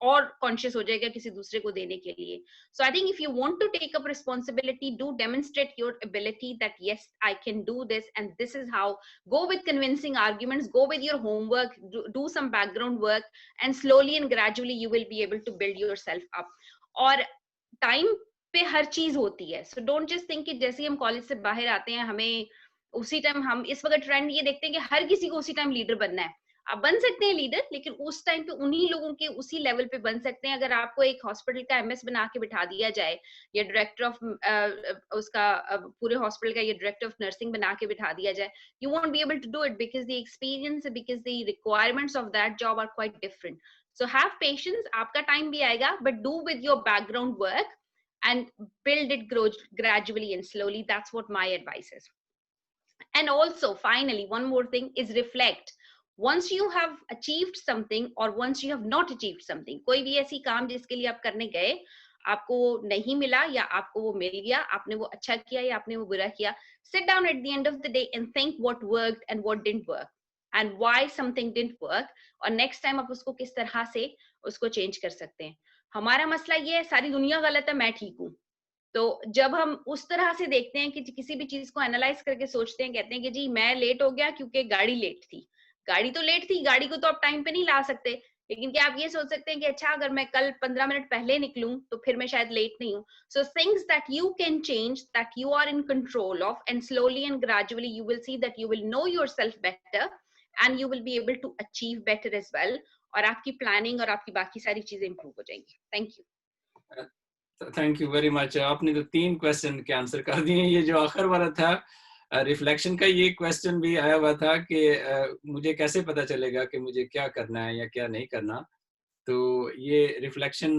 और कॉन्शियस हो जाएगा किसी दूसरे को देने के लिए. So I think if you want to take up responsibility, do demonstrate your ability that yes, I can do this, and this is how. Go with convincing arguments, go with your homework, do some background work, and slowly and gradually you will be able to build yourself up. और time पे हर चीज होती है. So don't just think कि जैसे ही हम college से बाहर आते हैं हमें उसी टाइम, हम इस वक्त ट्रेंड ये देखते हैं कि हर किसी को उसी टाइम लीडर बनना है. आप बन सकते हैं लीडर, लेकिन उस टाइम पे उन्हीं लोगों के उसी लेवल पे बन सकते हैं. अगर आपको एक हॉस्पिटल का एमएस बना के बिठा दिया जाए, या डायरेक्टर ऑफ उसका पूरे हॉस्पिटल का या डायरेक्टर ऑफ नर्सिंग बना के बिठा दिया जाए, you won't be able to do it because the experience, because the requirements of that job are quite different. So have patience, आपका टाइम भी आएगा, but do with your background work and build it gradually and slowly. That's what my advice is. And also finally, one more thing is reflect. Once you have achieved something or once you have not achieved something, कोई भी ऐसी काम जिसके लिए आप करने गए, आपको वो नहीं मिला या आपको वो मिल गया, आपने वो अच्छा किया या आपने वो बुरा किया, sit down at the end of the day and think what worked and what didn't work and why something didn't work, और next time आप उसको किस तरह से उसको change कर सकते हैं. हमारा मसला ये है, सारी दुनिया गलत है, मैं ठीक हूँ. तो जब हम उस तरह से देखते हैं कि किसी भी चीज को एनालाइज करके सोचते हैं, कहते हैं कि जी मैं लेट हो गया क्योंकि गाड़ी लेट थी. गाड़ी तो लेट थी, गाड़ी को तो आप टाइम पे नहीं ला सकते, लेकिन क्या आप ये सोच सकते हैं कि अच्छा अगर मैं कल 15 मिनट पहले निकलूं तो फिर मैं शायद लेट नहीं हूं. So things that you can change, that you are in control of, and slowly and gradually you will see that you will know yourself better and you will be able to achieve better as well, और आपकी planning और आपकी बाकी सारी चीजें improve हो जाएंगी. Thank you. Thank you very much. आपने तो 3 क्वेश्चन के आंसर कर दिए. ये जो आखिर वाला था रिफ्लेक्शन का, ये क्वेश्चन भी आया हुआ था कि मुझे कैसे पता चलेगा कि मुझे क्या करना है या क्या नहीं करना. तो ये reflection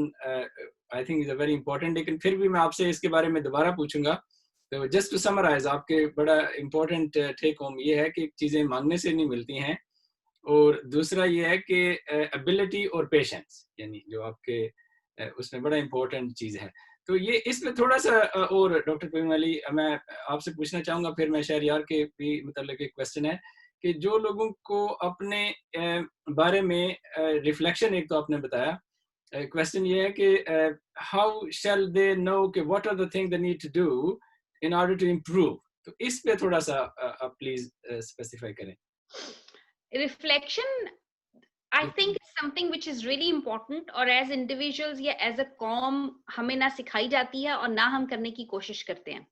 I think is a very important. लेकिन फिर भी मैं आपसे इसके बारे में दोबारा पूछूंगा. तो जस्ट टू समराइज, आपके बड़ा इंपॉर्टेंट टेक होम ये है कि चीज़ें मांगने से नहीं मिलती हैं, और दूसरा ये है कि एबिलिटी और पेशेंस, यानी जो आपके उसमें बड़ा इंपॉर्टेंट चीज़ है. तो ये इसमें थोड़ा सा और डॉक्टर परवीन अली मैं आपसे पूछना चाहूँगा, फिर मैं शहरयार के भी मतलब एक क्वेश्चन है कि जो लोगों को अपने बारे में रिफ्लेक्शन, एक तो आपने बताया, क्वेश्चन ये है कि हाउ शैल दे नो कि what are the thing they need to do in order to improve. तो इस पे थोड़ा सा आप प्लीज स्पेसिफाई करें. Reflection I think it's something which is really important, और as individuals या as a कॉम हमें ना सिखाई जाती है और ना हम करने की कोशिश करते हैं.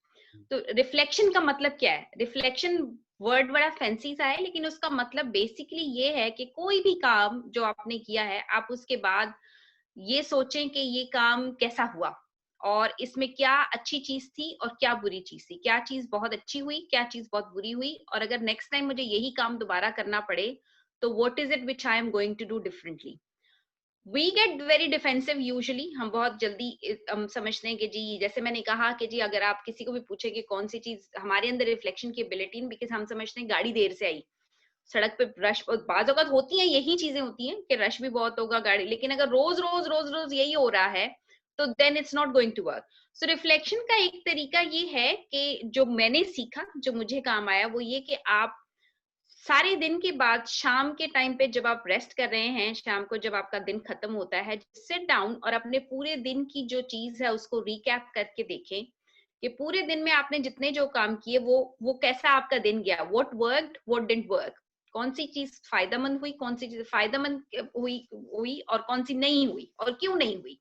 तो रिफ्लेक्शन का मतलब क्या है? रिफ्लेक्शन वर्ड बड़ा फैंसी सा है, लेकिन उसका मतलब बेसिकली ये है कि कोई भी काम जो आपने किया है, आप उसके बाद ये सोचें कि ये काम कैसा हुआ और इसमें क्या अच्छी चीज थी और क्या बुरी चीज थी, क्या चीज बहुत अच्छी हुई, क्या चीज बहुत बुरी हुई, और अगर नेक्स्ट टाइम मुझे यही काम दोबारा करना पड़े तो what is it which I am going to do differently. We get very defensive usually. हम बहुत जल्दी हम समझते हैं कि जी, जैसे मैंने कहा कि जी अगर आप किसी को भी पूछे कि कौन सी चीज हमारे अंदर रिफ्लेक्शन की एबिलिटी, बिकॉज हम समझते हैं गाड़ी देर से आई, सड़क पे रश बाज़ औक़ात होती है, यही चीजें होती हैं कि रश भी बहुत होगा गाड़ी, लेकिन अगर रोज रोज रोज रोज यही हो रहा है तो then it's not going to work. So reflection का एक तरीका ये है कि जो मैंने सीखा, जो मुझे काम आया, वो ये कि आप सारे दिन के बाद शाम के टाइम पे जब आप रेस्ट कर रहे हैं, शाम को जब आपका दिन खत्म होता है, सिट डाउन और अपने पूरे दिन की जो चीज है उसको रिकैप करके देखें कि पूरे दिन में आपने जितने जो काम किए वो कैसा आपका दिन गया, what worked, what didn't work, कौन सी चीज फायदेमंद हुई, कौन सी चीज फायदेमंद हुई और कौन सी नहीं हुई और क्यों नहीं हुई.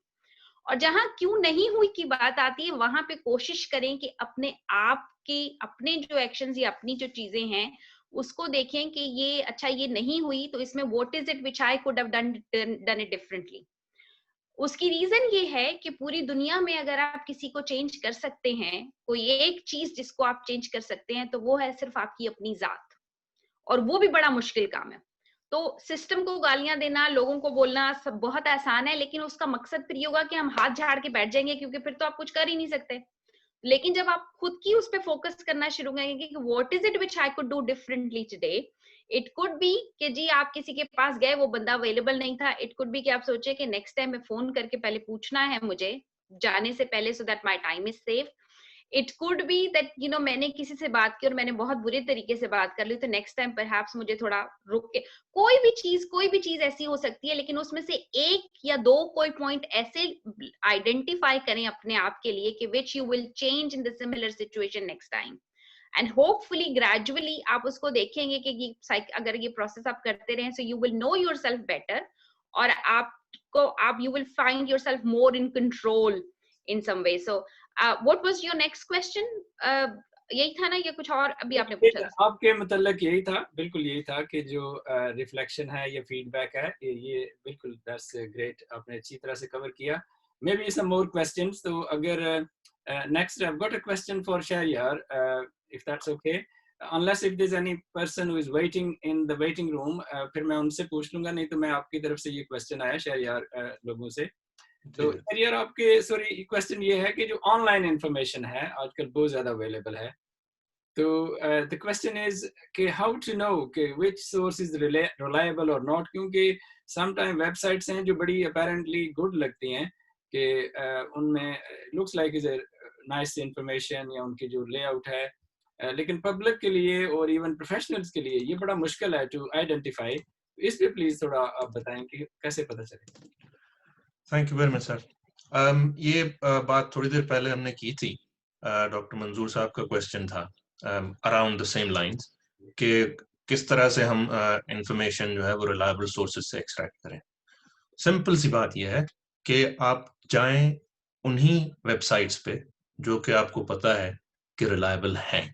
और जहां क्यों नहीं हुई की बात आती है, वहां पे कोशिश करें कि अपने आप के अपने जो एक्शंस या अपनी जो चीजें हैं उसको देखें कि ये अच्छा ये नहीं हुई तो इसमें what is it which I could have done it differently. उसकी रीजन ये है कि पूरी दुनिया में अगर आप किसी को चेंज कर सकते हैं, कोई एक चीज जिसको आप चेंज कर सकते हैं, तो वो है सिर्फ आपकी अपनी जात, और वो भी बड़ा मुश्किल काम है. तो सिस्टम को गालियां देना, लोगों को बोलना सब बहुत आसान है, लेकिन उसका मकसद फिर ये होगा कि हम हाथ झाड़ के बैठ जाएंगे, क्योंकि फिर तो आप कुछ कर ही नहीं सकते. लेकिन जब आप खुद की उस पे फोकस करना शुरू करेंगे कि what is it which I could do differently today, it could be कि जी आप किसी के पास गए, वो बंदा अवेलेबल नहीं था. इट कुड बी कि आप सोचे कि नेक्स्ट टाइम में फोन करके पहले पूछना है मुझे जाने से पहले, so that my time is save. It could be that मैंने किसी से बात की और मैंने बहुत बुरे तरीके से बात कर ली, तो नेक्स्ट टाइम परहैप्स मुझे थोड़ा रुक के, कोई भी चीज ऐसी हो सकती है, लेकिन उसमें से एक या दो कोई पॉइंट ऐसे आइडेंटिफाई करें अपने आप के लिए कि which you will change in the similar situation next time, and hopefully gradually आप उसको देखेंगे कि अगर ये प्रोसेस आप करते रहे, so you will know yourself better, और आप you will find yourself more in control in some way. So what was your next question? यही था ना, या कुछ और अभी आपने पूछा था? आपके मतलब यही था, बिल्कुल यही था कि जो रिफ्लेक्शन है या फीडबैक है, ये बिल्कुल दैट्स ग्रेट, आपने अच्छी तरह से कवर किया. Maybe some more questions. तो अगर next I have got a question for Shahryar, if that's okay, unless if there's any person who is waiting in the waiting room, फिर मैं उनसे पूछ लूंगा, नहीं तो मैं आपकी तरफ से ये क्वेश्चन आया शहरयार लोगों से. तो यार आपके सॉरी क्वेश्चन ये है कि जो ऑनलाइन इंफॉर्मेशन है आजकल बहुत ज्यादा अवेलेबल है, तो द क्वेश्चन इज कि हाउ टू नो कि व्हिच सोर्स इज रिलायबल और नॉट, क्योंकि सम टाइम वेबसाइट्स हैं जो बड़ी अपेरेंटली गुड लगती हैं कि उनमें looks like is nice information या उनकी जो लेआउट है, लेकिन पब्लिक के लिए और इवन प्रोफेशनल्स के लिए ये बड़ा मुश्किल है टू आइडेंटिफाई. इस पे प्लीज थोड़ा आप बताएं कि कैसे पता चले. Thank you very much sir. ये बात थोड़ी देर पहले हमने की थी. डॉक्टर मंजूर साहब का क्वेश्चन था अराउंड द सेम लाइंस कि किस तरह से हम इंफॉर्मेशन जो है वो रिलायबल सोर्सेज से एक्सट्रैक्ट करें. सिंपल सी बात यह है कि आप जाएं उन्हीं वेबसाइट्स पे जो कि आपको पता है कि रिलायबल हैं.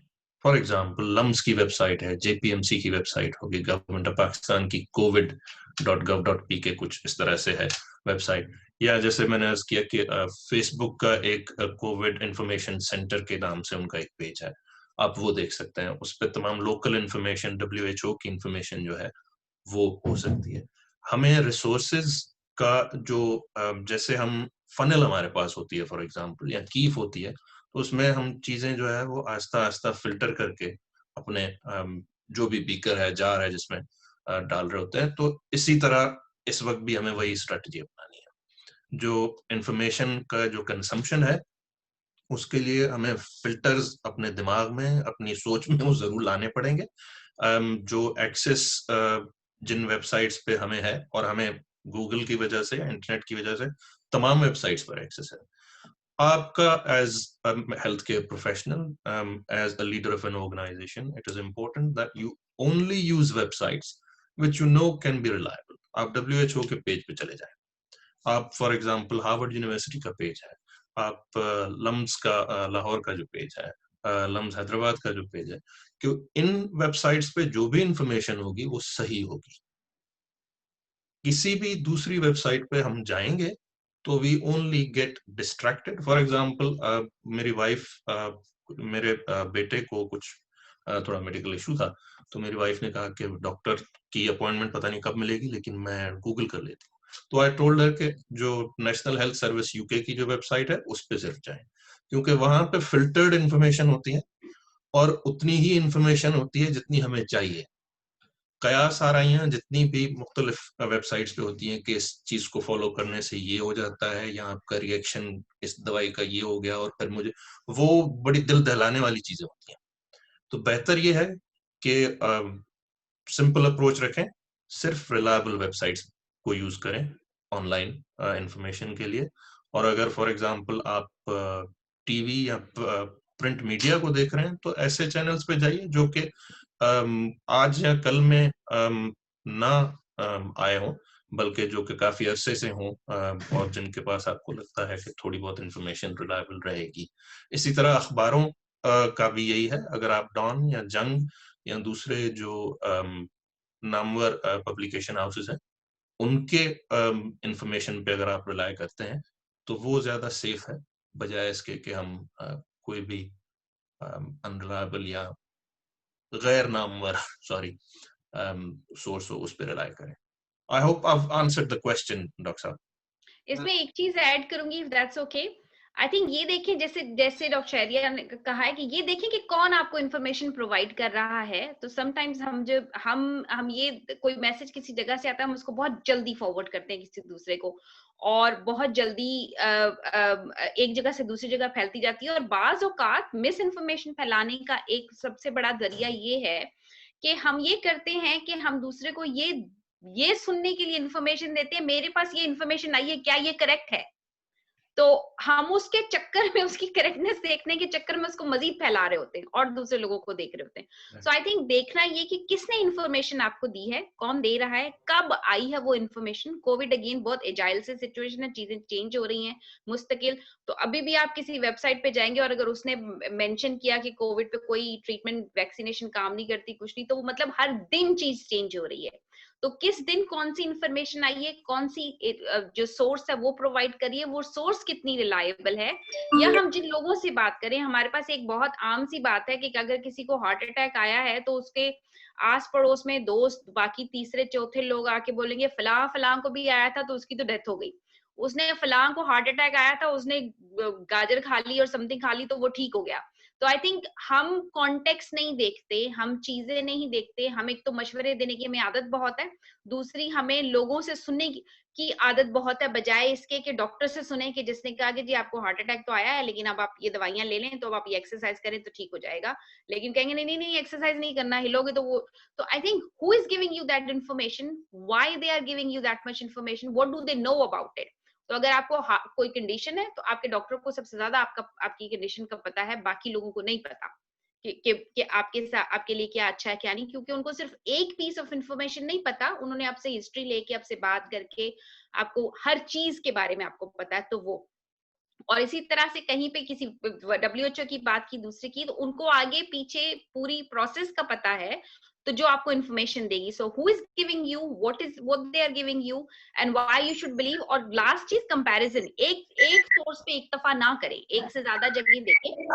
फॉर एग्जांपल लम्स की वेबसाइट है, जेपीएमसी की वेबसाइट होगी, गवर्नमेंट ऑफ पाकिस्तान की covid.gov.pk कुछ इस तरह से है वेबसाइट, या जैसे मैंने अर्ज किया कि फेसबुक का एक कोविड इंफॉर्मेशन सेंटर के नाम से उनका एक पेज है, आप वो देख सकते हैं. उस पर तमाम लोकल इंफॉर्मेशन, WHO की इंफॉर्मेशन जो है वो हो सकती है. हमें रिसोर्सेज का जो जैसे हम फनल हमारे पास होती है फॉर एग्जांपल, या कीफ होती है, तो उसमें हम चीजें जो है वो आस्ता आस्ता फिल्टर करके अपने जो भी बीकर है, जार है जिसमें डाल रहे होते हैं. तो इसी तरह इस वक्त भी हमें वही स्ट्रेटजी अपनानी है. जो इंफॉर्मेशन का जो कंजम्पशन है उसके लिए हमें फिल्टर्स अपने दिमाग में, अपनी सोच में वो जरूर लाने पड़ेंगे. जो एक्सेस जिन वेबसाइट्स पे हमें है, और हमें गूगल की वजह से, इंटरनेट की वजह से तमाम वेबसाइट्स पर एक्सेस है. आपका as health care professional, as a leader of an organization, it is important that you only use websites which you know can be reliable. आप WHO के पेज पे चले जाएं, आप फॉर एग्जांपल हार्वर्ड यूनिवर्सिटी का पेज है, आप लम्स का लाहौर का जो पेज है, लम्स हैदराबाद का जो पेज है, कि इन वेबसाइट्स पे जो भी इंफॉर्मेशन होगी वो सही होगी. किसी भी दूसरी वेबसाइट पे हम जाएंगे तो we only get distracted. For example मेरी वाइफ, मेरे बेटे को कुछ थोड़ा मेडिकल इशू था, तो मेरी वाइफ ने कहा कि डॉक्टर की अपॉइंटमेंट पता नहीं कब मिलेगी, लेकिन मैं गूगल कर लेती हूँ. तो आई टोल्ड हर कि जो नेशनल हेल्थ सर्विस यूके की जो वेबसाइट है उस पे सिर्फ जाएं, क्योंकि वहां पे फिल्टर्ड इंफॉर्मेशन होती है और उतनी ही इंफॉर्मेशन होती है जितनी हमें चाहिए. कयास आ रही हैं जितनी भी मुख्तलिफ वेबसाइट्स पे होती हैं कि इस चीज को फॉलो करने से ये हो जाता है, या आपका रिएक्शन इस दवाई का ये हो गया, और फिर मुझे वो बड़ी दिल दहलाने वाली चीजें होती हैं. तो बेहतर ये है कि सिंपल अप्रोच रखें, सिर्फ रिलायबल वेबसाइट्स को यूज करें ऑनलाइन इंफॉर्मेशन के लिए. और अगर फॉर एग्जांपल आप टीवी या प्रिंट मीडिया को देख रहे हैं तो ऐसे चैनल्स पे जाइए जो कि आज या कल में ना आए हों, बल्कि जो कि काफी अरसे से हों, और जिनके पास आपको लगता है कि थोड़ी बहुत इंफॉर्मेशन रिलायबल रहेगी. इसी तरह अखबारों का भी यही है. अगर आप डॉन या जंग या दूसरे जो नामवर पब्लिकेशन हाउसेस हैं उनके इंफॉर्मेशन पे अगर आप रिलाय करते हैं तो वो ज्यादा सेफ है, बजाय इसके कि हम कोई भी अनरिलायबल या गैर नामवर सॉरी सोर्स हो उस पर रिलाय करें. I hope I have answered the question doctor साहब. इसमें एक चीज ऐड करूंगी, if that's okay. I think ये देखें, जैसे जैसे डॉक्टर शहरिया ने कहा है कि ये देखें कि कौन आपको इन्फॉर्मेशन प्रोवाइड कर रहा है। तो समटाइम्स हम जब हम ये कोई मैसेज किसी जगह से आता है, हम उसको बहुत जल्दी फॉरवर्ड करते हैं किसी दूसरे को, और बहुत जल्दी एक जगह से दूसरी जगह फैलती जाती है। और बाज औकात मिस इन्फॉर्मेशन फैलाने का एक सबसे बड़ा जरिया ये है कि हम ये करते हैं कि हम दूसरे को ये सुनने के लिए इन्फॉर्मेशन देते हैं, मेरे पास ये इन्फॉर्मेशन आई है, क्या ये करेक्ट है? तो हम उसके चक्कर में, उसकी करेक्टनेस देखने के चक्कर में उसको मजीद फैला रहे होते हैं और दूसरे लोगों को देख रहे होते हैं। सो आई थिंक देखना ये कि किसने इन्फॉर्मेशन आपको दी है, कौन दे रहा है, कब आई है वो इन्फॉर्मेशन। कोविड अगेन बहुत एजाइल से सिचुएशन है, चीजें चेंज हो रही हैं मुस्तकिल। तो अभी भी आप किसी वेबसाइट पे जाएंगे और अगर उसने मेंशन किया कि कोविड पे कोई ट्रीटमेंट वैक्सीनेशन काम नहीं करती, कुछ नहीं, तो वो मतलब हर दिन चीज चेंज हो रही है। तो किस दिन कौन सी इंफॉर्मेशन आई है, कौन सी जो सोर्स है वो प्रोवाइड करिए, वो सोर्स कितनी रिलायबल है। या हम जिन लोगों से बात करें, हमारे पास एक बहुत आम सी बात है कि अगर किसी को हार्ट अटैक आया है तो उसके आस पड़ोस में दोस्त, बाकी तीसरे चौथे लोग आके बोलेंगे फलां फलां को भी आया था तो उसकी तो डेथ हो गई, उसने फलां को हार्ट अटैक आया था, उसने गाजर खा ली और समथिंग खा ली तो वो ठीक हो गया। तो आई थिंक हम कॉन्टेक्स्ट नहीं देखते, हम चीजें नहीं देखते। हम एक तो मशवरे देने की हमें आदत बहुत है, दूसरी हमें लोगों से सुनने की आदत बहुत है, बजाय इसके कि डॉक्टर से सुने कि जिसने कहा कि जी आपको हार्ट अटैक तो आया है लेकिन अब आप ये दवाइयां ले लें, तो अब आप ये एक्सरसाइज करें तो ठीक हो जाएगा। लेकिन कहेंगे नहीं नहीं नहीं एक्सरसाइज नहीं करना, हिलोगे तो वो। तो I think who is giving you that information, why they are giving you that much information, what do they know about it. तो अगर आपको कोई कंडीशन है तो आपके डॉक्टर को सबसे ज्यादा आपकी कंडीशन का पता है, बाकी लोगों को नहीं पता कि आपके लिए क्या अच्छा है क्या नहीं, क्योंकि उनको सिर्फ एक पीस ऑफ इंफॉर्मेशन नहीं पता, उन्होंने आपसे हिस्ट्री लेके, आपसे बात करके आपको हर चीज के बारे में आपको पता है। तो वो, और इसी तरह से कहीं पे किसी WHO की बात की, दूसरे की, तो उनको आगे पीछे पूरी प्रोसेस का पता है, तो जो आपको इन्फॉर्मेशन देगी। So who is giving you, what they are giving you, and why you should believe. और लास्ट चीज कंपैरिजन, एक सोर्स पे एक दफा ना करें, एक से ज्यादा जगह देखें,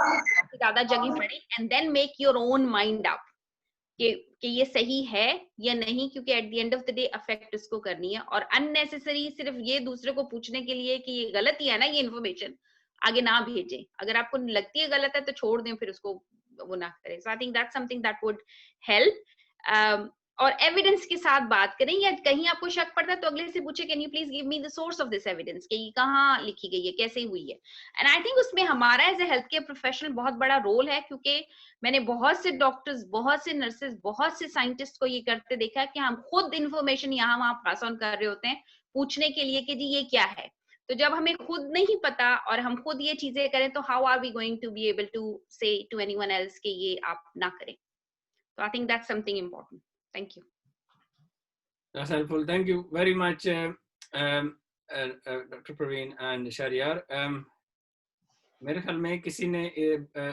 ज्यादा जगह पढ़ें, and then make your own mind up कि ये सही है या नहीं, क्योंकि at the end of the day affect उसको करनी है। और अननेसेसरी सिर्फ ये दूसरे को पूछने के लिए कि ये गलत ही है ना, ये इन्फॉर्मेशन आगे ना भेजें। अगर आपको लगती है गलत है तो छोड़ दें, फिर उसको वो ना करें। So I think that's something that would help. और एविडेंस के साथ बात करें, या कहीं आपको शक पड़ता है तो अगले से पूछे can you please give me the source of this evidence, कि ये कहाँ लिखी गई है, कैसे हुई है। एंड आई थिंक उसमें हमारा as a health care professional बहुत बड़ा रोल है, क्योंकि मैंने बहुत से डॉक्टर्स, बहुत से नर्सेज, बहुत से साइंटिस्ट को ये करते देखा है कि हम खुद इन्फॉर्मेशन यहाँ वहां पास ऑन कर रहे होते हैं पूछने के लिए कि जी ये क्या है। तो जब हमें खुद नहीं पता और हम खुद ये चीजें करें, तो how are we going to be able to say to anyone else कि ये आप ना करें। तो I think that's something important. Thank you. That's helpful. Thank you very much, Dr. Praveen and Shahryar. मेरे ख्याल में किसी ने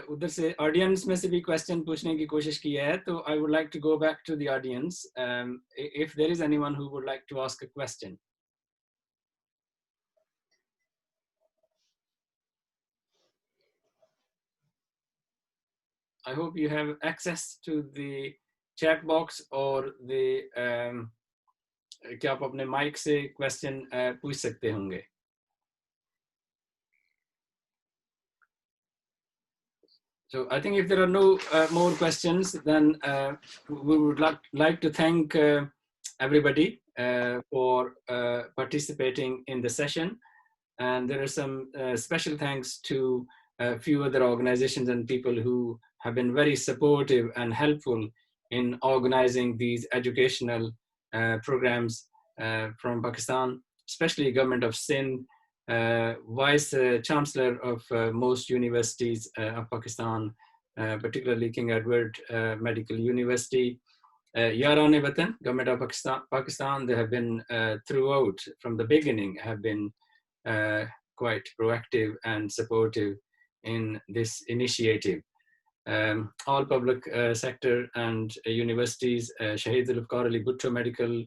उधर से ऑडियंस में से भी क्वेश्चन पूछने की कोशिश की है, तो I would like to go back to the audience if there is anyone who would like to ask a question. I hope you have access to the chat box or the क्या आप अपने mic से question पूछ सकते होंगे. So I think if there are no more questions, then we would like to thank everybody for participating in the session. And there are some special thanks to a few other organizations and people who have been very supportive and helpful in organizing these educational programs from Pakistan, especially Government of Sindh, Vice Chancellor of most universities of Pakistan, particularly King Edward Medical University, Yaran Watan, Government of Pakistan, they have been throughout, from the beginning, have been quite proactive and supportive in this initiative. All public sector and universities, Shahid Zulfikar Ali Bhutto Medical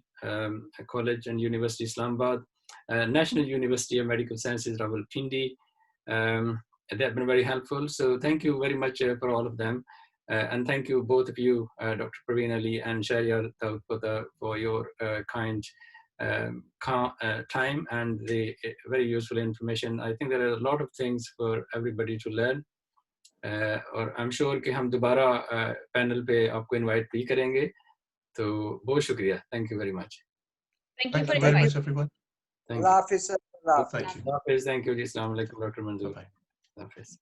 College and University Islamabad, National University of Medical Sciences Rawalpindi, they have been very helpful. So thank you very much for all of them. And thank you both of you, Dr. Praveen Ali and Shahryar Dawood, for your kind time and the very useful information. I think there are a lot of things for everybody to learn. और I'm sure कि हम दोबारा panel पे आपको invite भी करेंगे. तो बहुत शुक्रिया. Thank you very much. Thank you for Thank you very inviting. much, everyone. Thank you. Allah Hafiz, sir. Allah Hafiz. Thank you. Thank you. Assalamu alaikum, Dr. Manzoor. Bye-bye. Allah Hafiz.